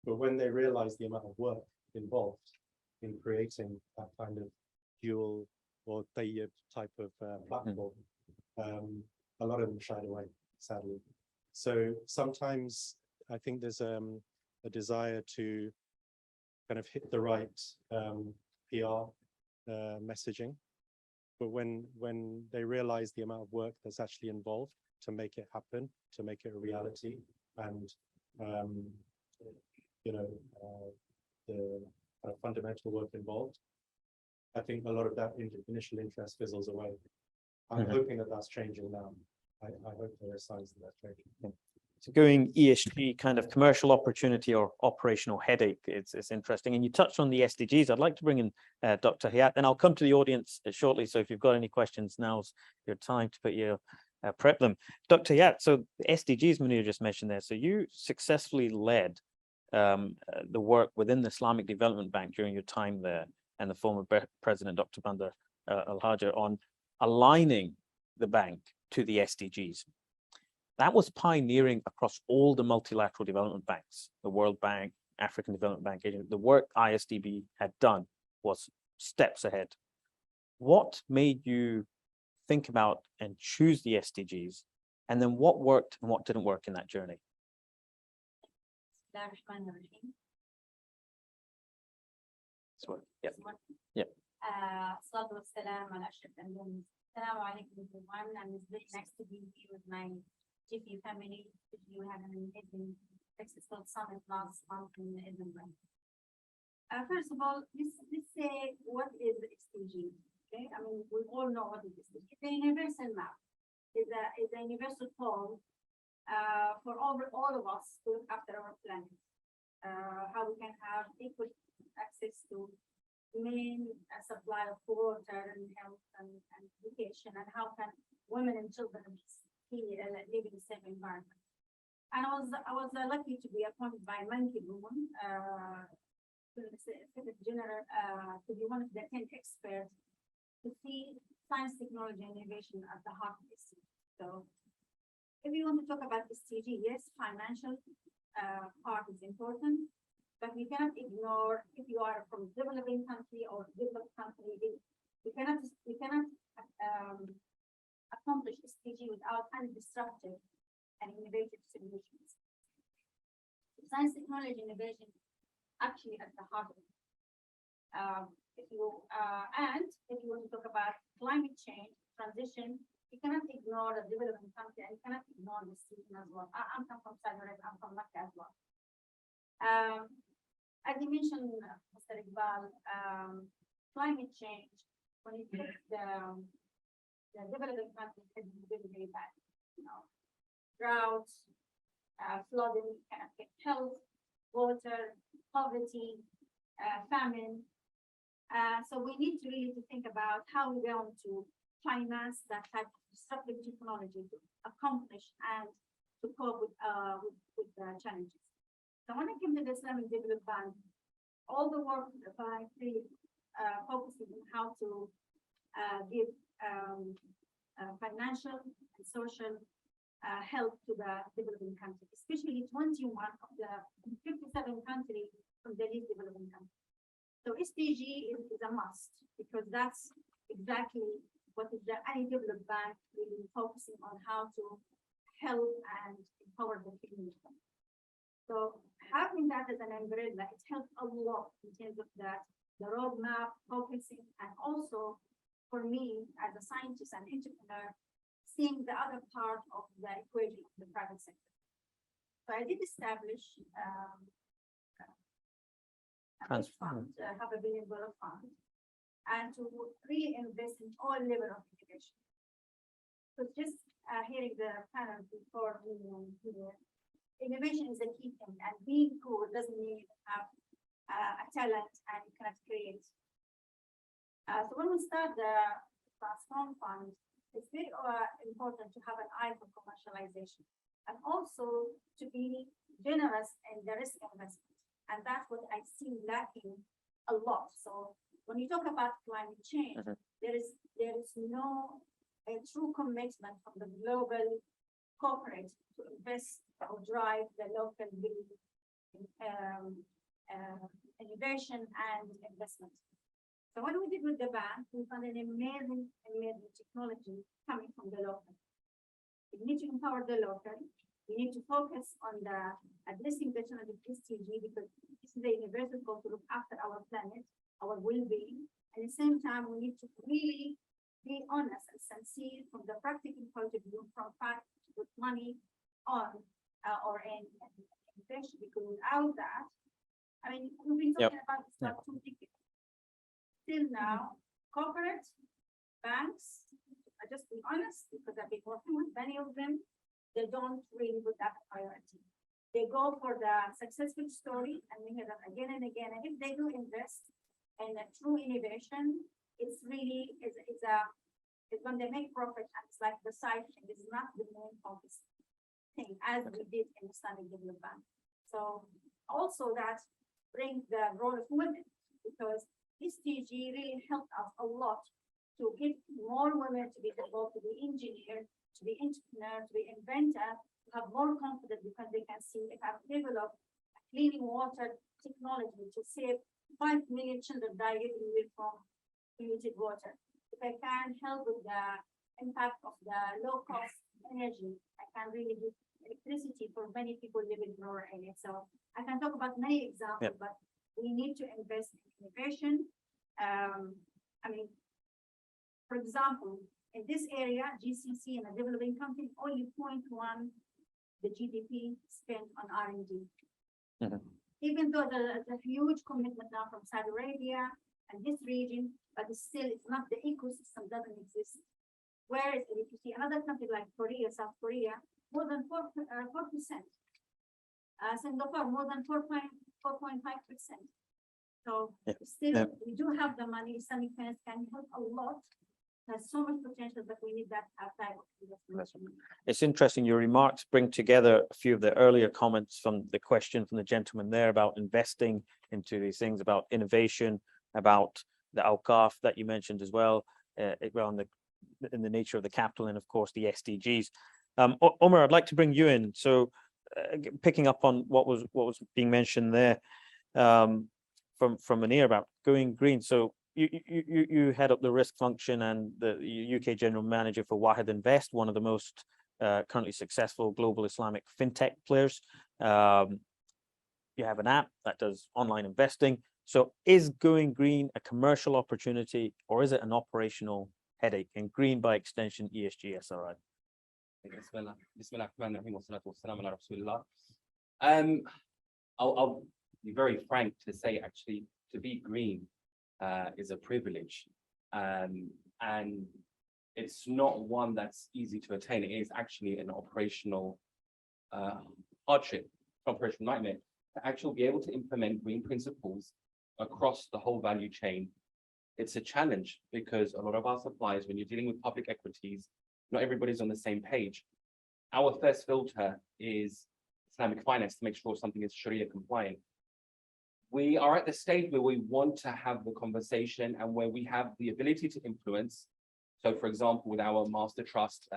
But when they realized the amount of work involved in creating that kind of dual or tayyib type of platform, a lot of them shied away, sadly. So sometimes I think there's a desire to kind of hit the right PR messaging. But when they realize the amount of work that's actually involved to make it happen, to make it a reality, and the fundamental work involved, I think a lot of that initial interest fizzles away. I'm hoping that that's changing now. I hope there are signs that that's changing. So going ESG kind of commercial opportunity or operational headache, it's interesting. And you touched on the SDGs. I'd like to bring in Dr. Hayat, and I'll come to the audience shortly. So if you've got any questions, now's your time to put your prep them. Dr. Hayat, so the SDGs Munir just mentioned there. So you successfully led the work within the Islamic Development Bank during your time there, and the former president, Dr. Bandar Al-Hajar, on aligning the bank to the SDGs. That was pioneering across all the multilateral development banks, the World Bank, African Development Bank. The work ISDB had done was steps ahead. What made you think about and choose the SDGs? And then what worked and what didn't work in that journey? Yeah. Salatu wassalam ala ashraf al-anbiya. Assalamu alaikum everyone. I'm very nice to be here with my GEFI family. We had an amazing successful summit last month in Edinburgh. First of all, let's say what is SDG? Okay, I mean we all know what is SDG. It's a universal map. It's a universal call for all of us to look after our planet. How we can have equal access to main supply of water and health and education, and how can women and children live in a safe environment. And I was lucky to be appointed by Monkey Moon, General, to be one of the 10 experts to see science, technology, and innovation at the heart of this. So, if you want to talk about SDG, yes, financial part is important, but we cannot ignore if you are from developing country or developed country, we cannot accomplish SDG without undestructive and innovative solutions. Science, technology, innovation actually at the heart of it. If you want to talk about climate change, transition, you cannot ignore the developing country and you cannot ignore the region as well. I'm from Saudi Arabia, I'm from Mecca as well. As you mentioned, Mr. Iqbal, climate change, when it hits the developing countries, is really, really bad. You know, droughts, flooding, can affect health, water, poverty, famine. So we need to really think about how we're going to finance that type of disruptive technology to accomplish and to cope with the challenges. So when it came to the Islamic Development Bank, all the work of the bank really focuses on how to give financial and social help to the developing countries, especially 21 of the 57 countries from the least developing countries. So SDG is a must, because that's exactly what is the developed bank really focusing on, how to help and empower the community. So having that as an umbrella, it helps a lot in terms of the roadmap, focusing, and also for me as a scientist and entrepreneur, seeing the other part of the equation of the private sector. So I did establish a fund, half $1 billion fund, and to really invest in all level of innovation. So just hearing the panel before here, innovation is a key thing, and being cool doesn't mean you have a talent and you cannot create. So when we start the Transform Fund, it's very important to have an eye for commercialization and also to be generous in the risk investment. And that's what I see lacking a lot. So when you talk about climate change, there is no true commitment from the global corporate to invest or drive the local innovation and investment. So what we did with the bank, we found an amazing technology coming from the local. We need to empower the local. We need to focus on the addressing the challenge of SDG, because this is the universal goal to look after our planet, our well-being. At the same time, we need to really be honest and sincere from the practical point of view, from fact with money on or in innovation, because without that, I mean, we've been talking about this for 2 decades. Still now, corporate banks, I just be honest, because I've been working with many of them, they don't really put that priority. They go for the successful story, and we hear that again and again. And if they do invest in a true innovation, it's really it's when they make profit, and it's like the side thing. It's not the main focus thing, as we did in the Islamic Development Bank. So also that brings the role of women, because SDG really helped us a lot to get more women to be able to be engineers, to be entrepreneurs, to be inventors, to have more confidence, because they can see if I've developed a clean water technology to save 5 million children die every year from polluted water. If I can help with the impact of the low cost energy, I can really give electricity for many people living in rural areas. So I can talk about many examples, but we need to invest in innovation. I mean, for example, in this area, GCC and a developing country, only 0.1 the GDP spent on R&D. Even though there's a huge commitment now from Saudi Arabia and this region, but still it's not, the ecosystem doesn't exist. Whereas if you see another country like Korea, South Korea, more than 4%. Singapore, more than 4.5%. So still, we do have the money. Islamic finance can help a lot. There's so much potential, but we need that type of investment. It's interesting, your remarks bring together a few of the earlier comments from the question from the gentleman there about investing into these things, about innovation, about the awqaf that you mentioned as well, around in the nature of the capital, and of course the SDGs. Omar, I'd like to bring you in. So picking up on what was being mentioned there from Munir about going green. So you head up the risk function and the UK General Manager for Wahid Invest, one of the most currently successful global Islamic fintech players. You have an app that does online investing. So is going green a commercial opportunity, or is it an operational headache? And green by extension, ESG, SRI. I'll be very frank to say, actually, to be green is a privilege, and it's not one that's easy to attain. It is actually an operational hardship, operational nightmare, to actually be able to implement green principles across the whole value chain. It's a challenge because a lot of our suppliers, when you're dealing with public equities, not everybody's on the same page. Our first filter is Islamic finance to make sure something is Sharia compliant. We are at the stage where we want to have the conversation and where we have the ability to influence. So, for example, with our master trust,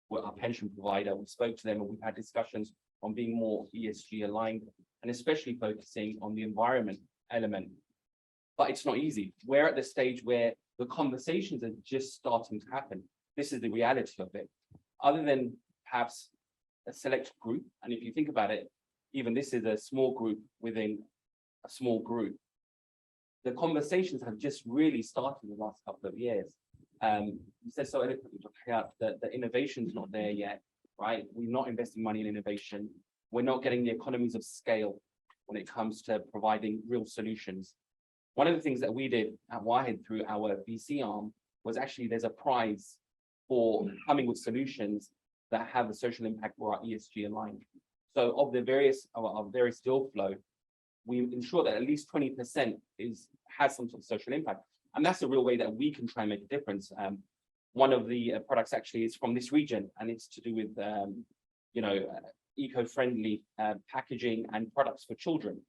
with our pension provider, we spoke to them and we've had discussions on being more ESG aligned and especially focusing on the environment element. But it's not easy. We're at the stage where the conversations are just starting to happen. This is the reality of it. Other than perhaps a select group, and if you think about it, even this is a small group within a small group. The conversations have just really started in the last couple of years. You said so eloquently, that the innovation's not there yet, right? We're not investing money in innovation. We're not getting the economies of scale when it comes to providing real solutions. One of the things that we did at Wahid through our VC arm was actually there's a prize for coming with solutions that have a social impact or are ESG aligned. So of the various deal flow, we ensure that at least 20% has some sort of social impact. And that's the real way that we can try and make a difference. One of the products actually is from this region, and it's to do with eco-friendly packaging and products for children.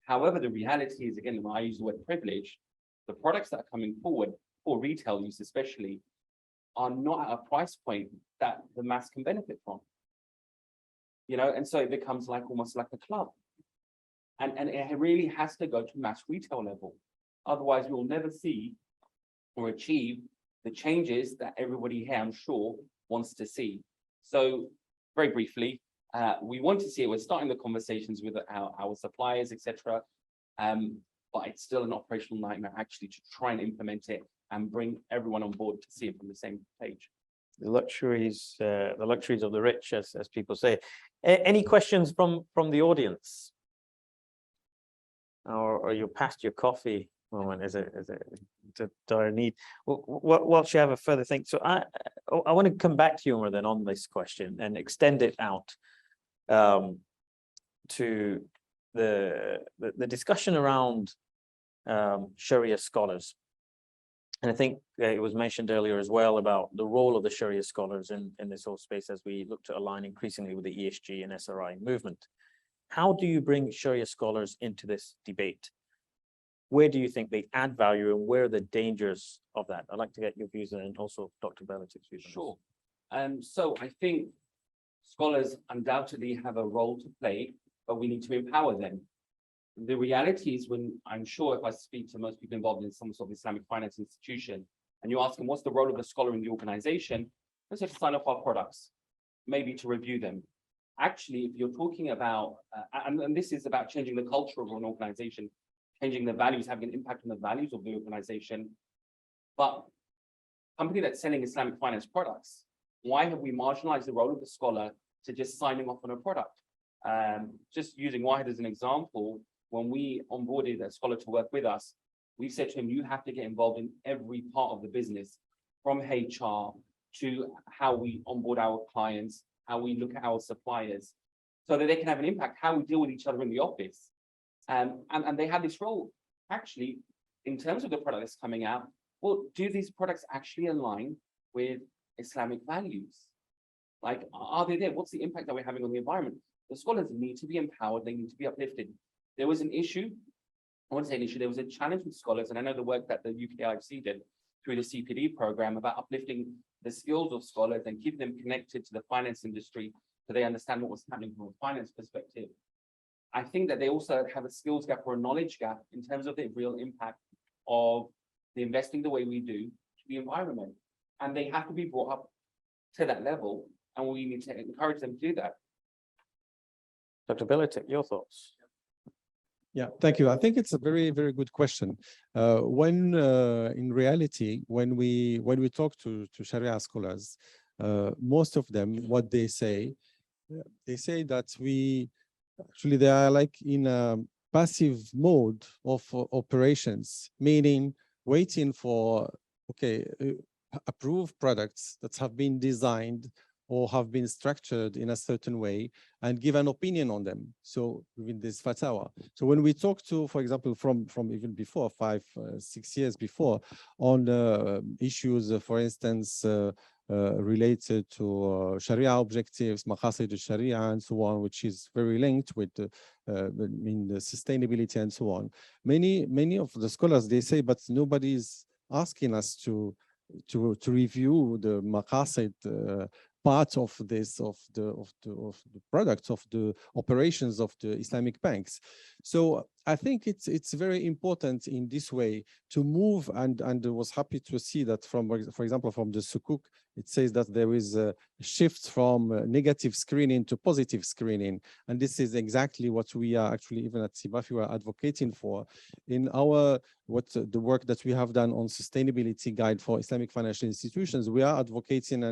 However, the reality is, again, when I use the word privilege, the products that are coming forward for retail use especially are not at a price point that the mass can benefit from. And so it becomes almost like a club. And it really has to go to mass retail level. Otherwise, we'll never see or achieve the changes that everybody here, I'm sure, wants to see. So very briefly, we want to see it. We're starting the conversations with our suppliers, etc. But it's still an operational nightmare actually to try and implement it and bring everyone on board to see it from the same page. The luxuries of the rich, as people say. Any questions from the audience? Or you're past your coffee moment? Is it dire need? What should I have a further think? So I want to come back to you, Umar, then on this question and extend it out to the discussion around Sharia scholars. And I think it was mentioned earlier as well about the role of the Sharia scholars in this whole space as we look to align increasingly with the ESG and SRI movement. How do you bring Sharia scholars into this debate? Where do you think they add value and where are the dangers of that? I'd like to get your views and also Dr. Belatic's views. Sure. So I think scholars undoubtedly have a role to play, but we need to empower them. The reality is, when I'm sure if I speak to most people involved in some sort of Islamic finance institution, and you ask them what's the role of the scholar in the organization, they say to sign off our products, maybe to review them. Actually, if you're talking about, and this is about changing the culture of an organization, changing the values, having an impact on the values of the organization. But company that's selling Islamic finance products, why have we marginalized the role of the scholar to just signing off on a product? Just using Wahid as an example, when we onboarded a scholar to work with us, we said to him, you have to get involved in every part of the business, from HR to how we onboard our clients, how we look at our suppliers, so that they can have an impact, how we deal with each other in the office. And they had this role, actually, in terms of the product that's coming out. Well, do these products actually align with Islamic values? Like, are they there? What's the impact that we're having on the environment? The scholars need to be empowered. They need to be uplifted. There was an issue, I want to say an issue, there was a challenge with scholars, and I know the work that the UKIFC did through the CPD program about uplifting the skills of scholars and keeping them connected to the finance industry so they understand what was happening from a finance perspective. I think that they also have a skills gap or a knowledge gap in terms of the real impact of the investing the way we do to the environment. And they have to be brought up to that level, and we need to encourage them to do that. Dr. Bilitic, your thoughts? Yeah, thank you. I think it's a very, very good question. In reality, when we talk to Sharia scholars, most of them, what they say that they are like in a passive mode of operations, meaning waiting for, approved products that have been designed or have been structured in a certain way and give an opinion on them. So within this fatwa. So when we talk to, for example, from even before 5, 6 years before, on issues, for instance, related to Sharia objectives, maqasid al-Sharia and so on, which is very linked with the sustainability and so on. Many of the scholars, they say, but nobody is asking us to review the maqasid part of this, of the products, of the operations of the Islamic banks. So I think it's very important in this way to move, and I was happy to see that from, for example, from the Sukuk, it says that there is a shift from negative screening to positive screening. And this is exactly what we are actually, even at CBAFI, we are advocating for in our, the work that we have done on sustainability guide for Islamic financial institutions. We are advocating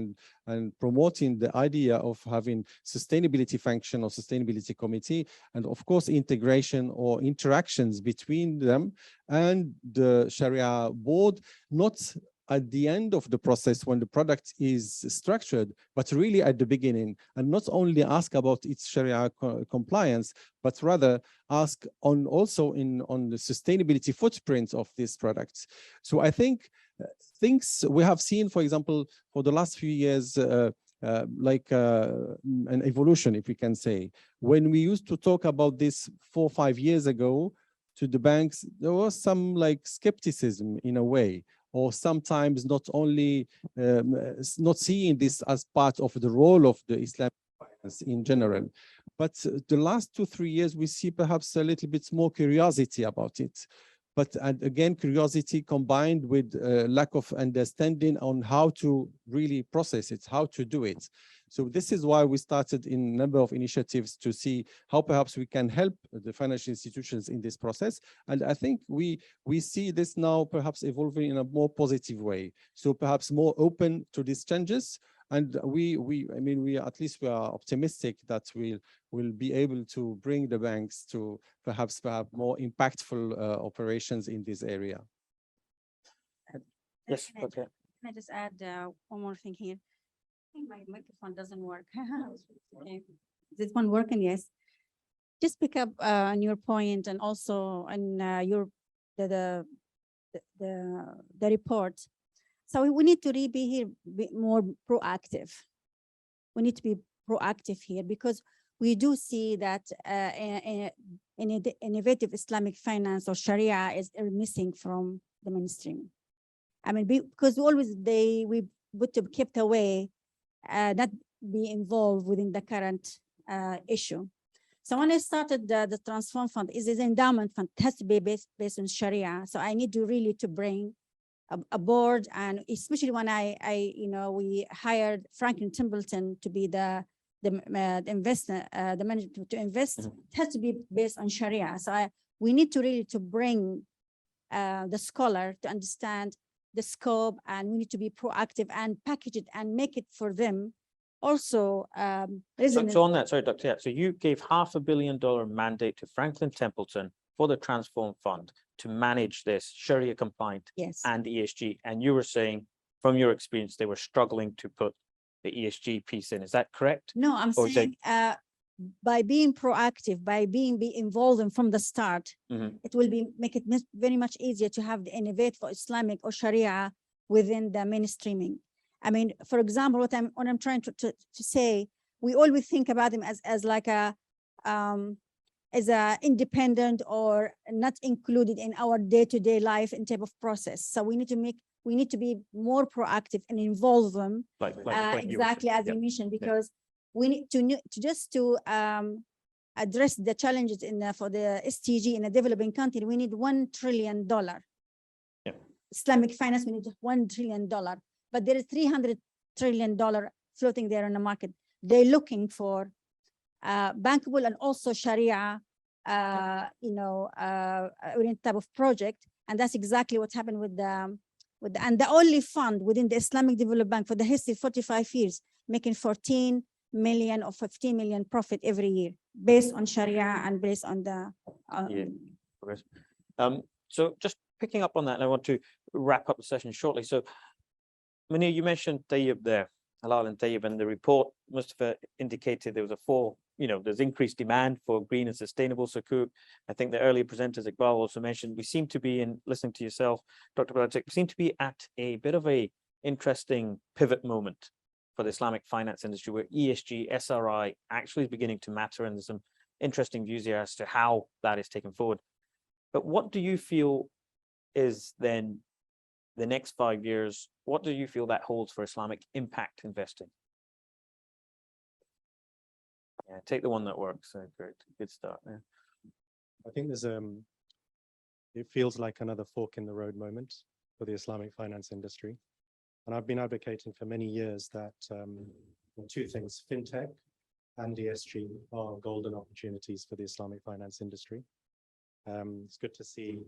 and promoting the idea of having sustainability function or sustainability committee, and of course, integration or interactions between them and the Sharia board, not at the end of the process when the product is structured, but really at the beginning, and not only ask about its Sharia compliance, but rather ask on the sustainability footprint of these products. So I think things we have seen, for example, for the last few years, like an evolution, if we can say. When we used to talk about this 4 or 5 years ago to the banks, there was some like skepticism in a way, or sometimes not only not seeing this as part of the role of the Islamic finance in general. But the last 2 or 3 years, we see perhaps a little bit more curiosity about it. But again, curiosity combined with lack of understanding on how to really process it, how to do it. So this is why we started in a number of initiatives to see how perhaps we can help the financial institutions in this process. And I think we see this now perhaps evolving in a more positive way. So perhaps more open to these changes. And we at least we are optimistic that we'll be able to bring the banks to perhaps more impactful operations in this area. Yes, okay. Can I just add one more thing here? I think my microphone doesn't work. Okay. Is this one working? Yes. Just pick up on your point, and also on the report. So we need to really be here, be more proactive. We need to be proactive here, because we do see that innovative Islamic finance or Sharia is missing from the mainstream. I mean, because we kept away, not be involved within the current issue. So when I started the Transform Fund, is an endowment fund, it has to be based on Sharia. So I need to really to bring a board, and especially when we hired Franklin Templeton to be the investor, the manager to invest, it has to be based on Sharia. So we need to really to bring the scholar to understand the scope, and we need to be proactive and package it and make it for them also resonant. So on that, sorry, Dr. Yap, so you gave $500 million mandate to Franklin Templeton for the Transform Fund to manage this Sharia compliant Yes. and ESG. And you were saying from your experience, they were struggling to put the ESG piece in. Is that correct? No, I'm Or is saying by being proactive, by being involved in from the start, it will make it very much easier to have the innovate for Islamic or Sharia within the mainstreaming. I mean, for example, what I'm trying to say, we always think about them as like a independent or not included in our day-to-day life in type of process. So we need to be more proactive and involve them exactly as you mentioned, because we need to address the challenges for the SDG in a developing country. We need $1 trillion. Islamic finance, we need $1 trillion, but there is $300 trillion floating there in the market. They're looking for bankable and also Sharia, type of project, and that's exactly what happened with the only fund within the Islamic Development Bank for the history 45 years, making 14 million or 15 million profit every year based on Sharia and based on the. So just picking up on that, and I want to wrap up the session shortly. So, Munir, you mentioned Tayyib there, Halal and Tayyib, and the report must have indicated there was there's increased demand for green and sustainable sukuk. I think the earlier presenters, Iqbal, also mentioned, we seem to be, in listening to yourself, Dr. Balatik, we seem to be at a bit of a interesting pivot moment for the Islamic finance industry, where ESG, SRI actually is beginning to matter, and there's some interesting views here as to how that is taken forward. But what do you feel is then the next 5 years? What do you feel that holds for Islamic impact investing? Yeah, take the one that works. Great, good start. Yeah. I think it feels like another fork in the road moment for the Islamic finance industry. And I've been advocating for many years that two things, fintech and ESG are golden opportunities for the Islamic finance industry. It's good to see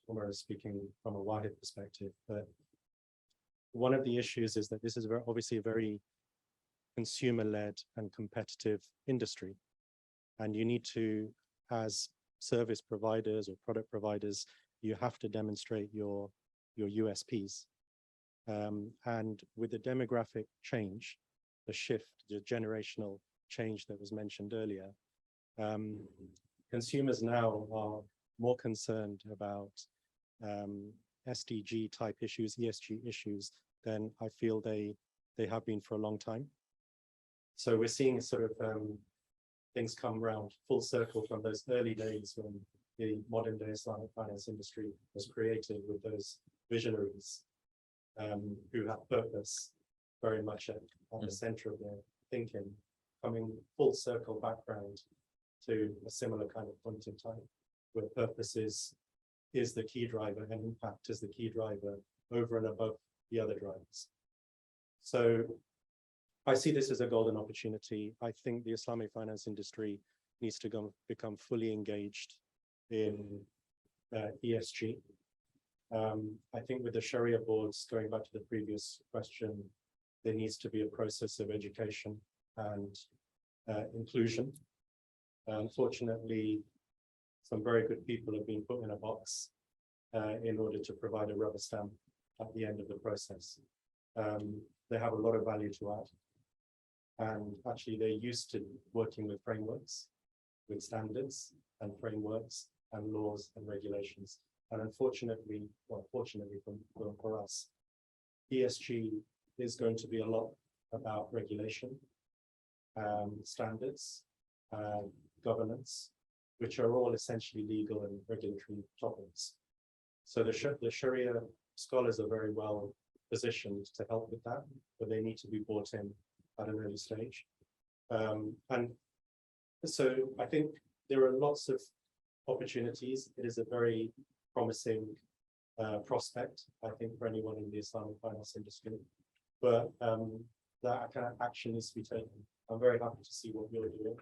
Umar is speaking from a Wahid perspective, but one of the issues is that this is obviously a very consumer-led and competitive industry. And you need to, as service providers or product providers, you have to demonstrate your USPs. And with the demographic change, the shift, the generational change that was mentioned earlier, consumers now are more concerned about SDG type issues, ESG issues, than I feel they have been for a long time. So we're seeing sort of things come around full circle from those early days when the modern day Islamic finance industry was created with those visionaries who have purpose very much at the center of their thinking, coming full circle background to a similar kind of point in time, where purpose is the key driver and impact is the key driver over and above the other drivers. So I see this as a golden opportunity. I think the Islamic finance industry needs to become fully engaged in ESG. I think with the Sharia boards, going back to the previous question, there needs to be a process of education and inclusion. Unfortunately, some very good people have been put in a box in order to provide a rubber stamp at the end of the process. They have a lot of value to add. And actually, they're used to working with frameworks, with standards and frameworks and laws and regulations. And unfortunately, well, fortunately for us, ESG is going to be a lot about regulation, standards, governance, which are all essentially legal and regulatory topics. So the Sharia scholars are very well positioned to help with that, but they need to be brought in at an early stage. And so I think there are lots of opportunities. It is a very promising prospect, I think, for anyone in the Islamic finance industry. But that kind of action needs to be taken. I'm very happy to see what you're doing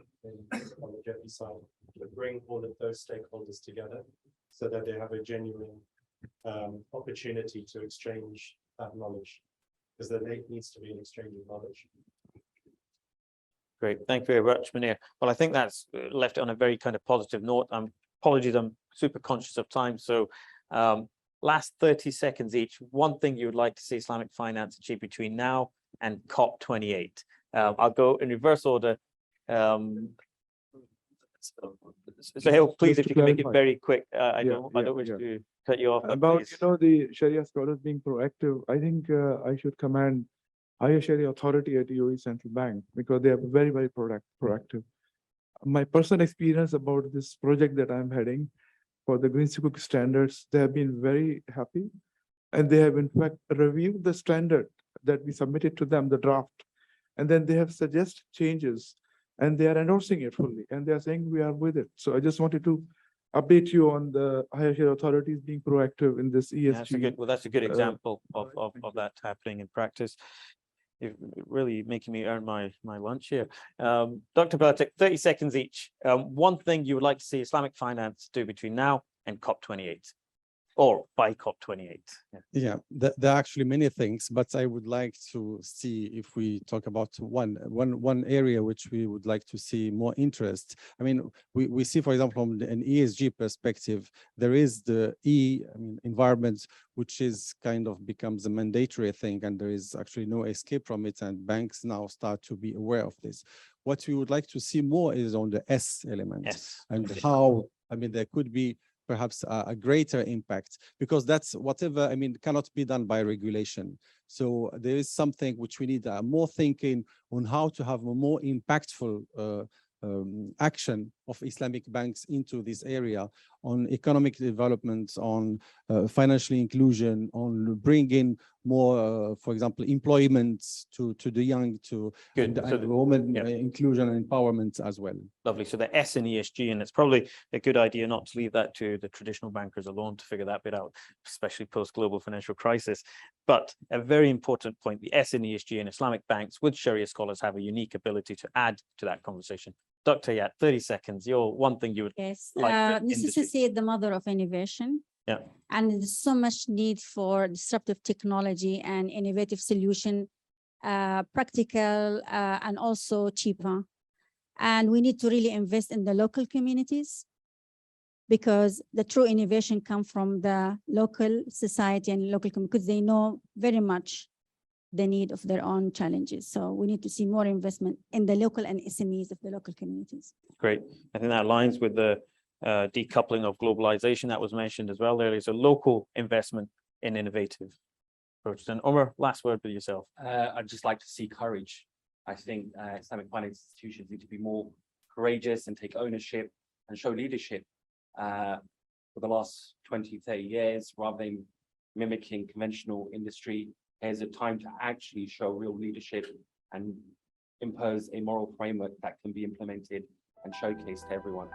on the GEFI side to bring all of those stakeholders together so that they have a genuine opportunity to exchange that knowledge, because there needs to be an exchange of knowledge. Great, thank you very much, Munir. Well, I think that's left it on a very kind of positive note. Apologies, I'm super conscious of time. So last 30 seconds each, one thing you would like to see Islamic finance achieve between now and COP28. I'll go in reverse order. So please, if you can make it very quick. I don't wish to cut you off. About, please. the Sharia scholars being proactive, I think I should commend Higher Sharia Authority at UAE Central Bank, because they are very, very proactive. My personal experience about this project that I'm heading for the Green Sukuk standards, they have been very happy. And they have in fact reviewed the standard that we submitted to them, the draft. And then they have suggested changes and they are endorsing it fully. And they are saying we are with it. So I just wanted to update you on the Higher Sharia authorities being proactive in this ESG. That's a good example of that happening in practice. You're really making me earn my lunch here. Dr. Belatic, 30 seconds each. One thing you would like to see Islamic finance do between now and COP28, or by COP28. Yeah, there are actually many things, but I would like to see if we talk about one area which we would like to see more interest. I mean, we see, for example, from an ESG perspective, there is the environment, which is kind of becomes a mandatory thing, and there is actually no escape from it, and banks now start to be aware of this. What we would like to see more is on the S element, and how, there could be perhaps a greater impact, because that's whatever, cannot be done by regulation. So there is something which we need more thinking on how to have a more impactful action of Islamic banks into this area on economic development, on financial inclusion, on bringing more, for example, employment to the young, and women inclusion and empowerment as well. Lovely. So the S in ESG, and it's probably a good idea not to leave that to the traditional bankers alone to figure that bit out, especially post-global financial crisis. But a very important point, the S in ESG and Islamic banks with Sharia scholars have a unique ability to add to that conversation. Dr. Yat, 30 seconds, your one thing you would like. Necessity is the mother of innovation. Yeah. And there's so much need for disruptive technology and innovative solution, practical and also cheaper. And we need to really invest in the local communities, because the true innovation comes from the local society and local community, because they know very much the need of their own challenges. So we need to see more investment in the local and SMEs of the local communities. Great. I think that aligns with the decoupling of globalization that was mentioned as well earlier. So local investment in innovative approaches. And Omar, last word with yourself. I'd just like to see courage. I think Islamic finance institutions need to be more courageous and take ownership and show leadership for the last 20, 30 years, rather than mimicking conventional industry. There's a time to actually show real leadership and impose a moral framework that can be implemented and showcased to everyone.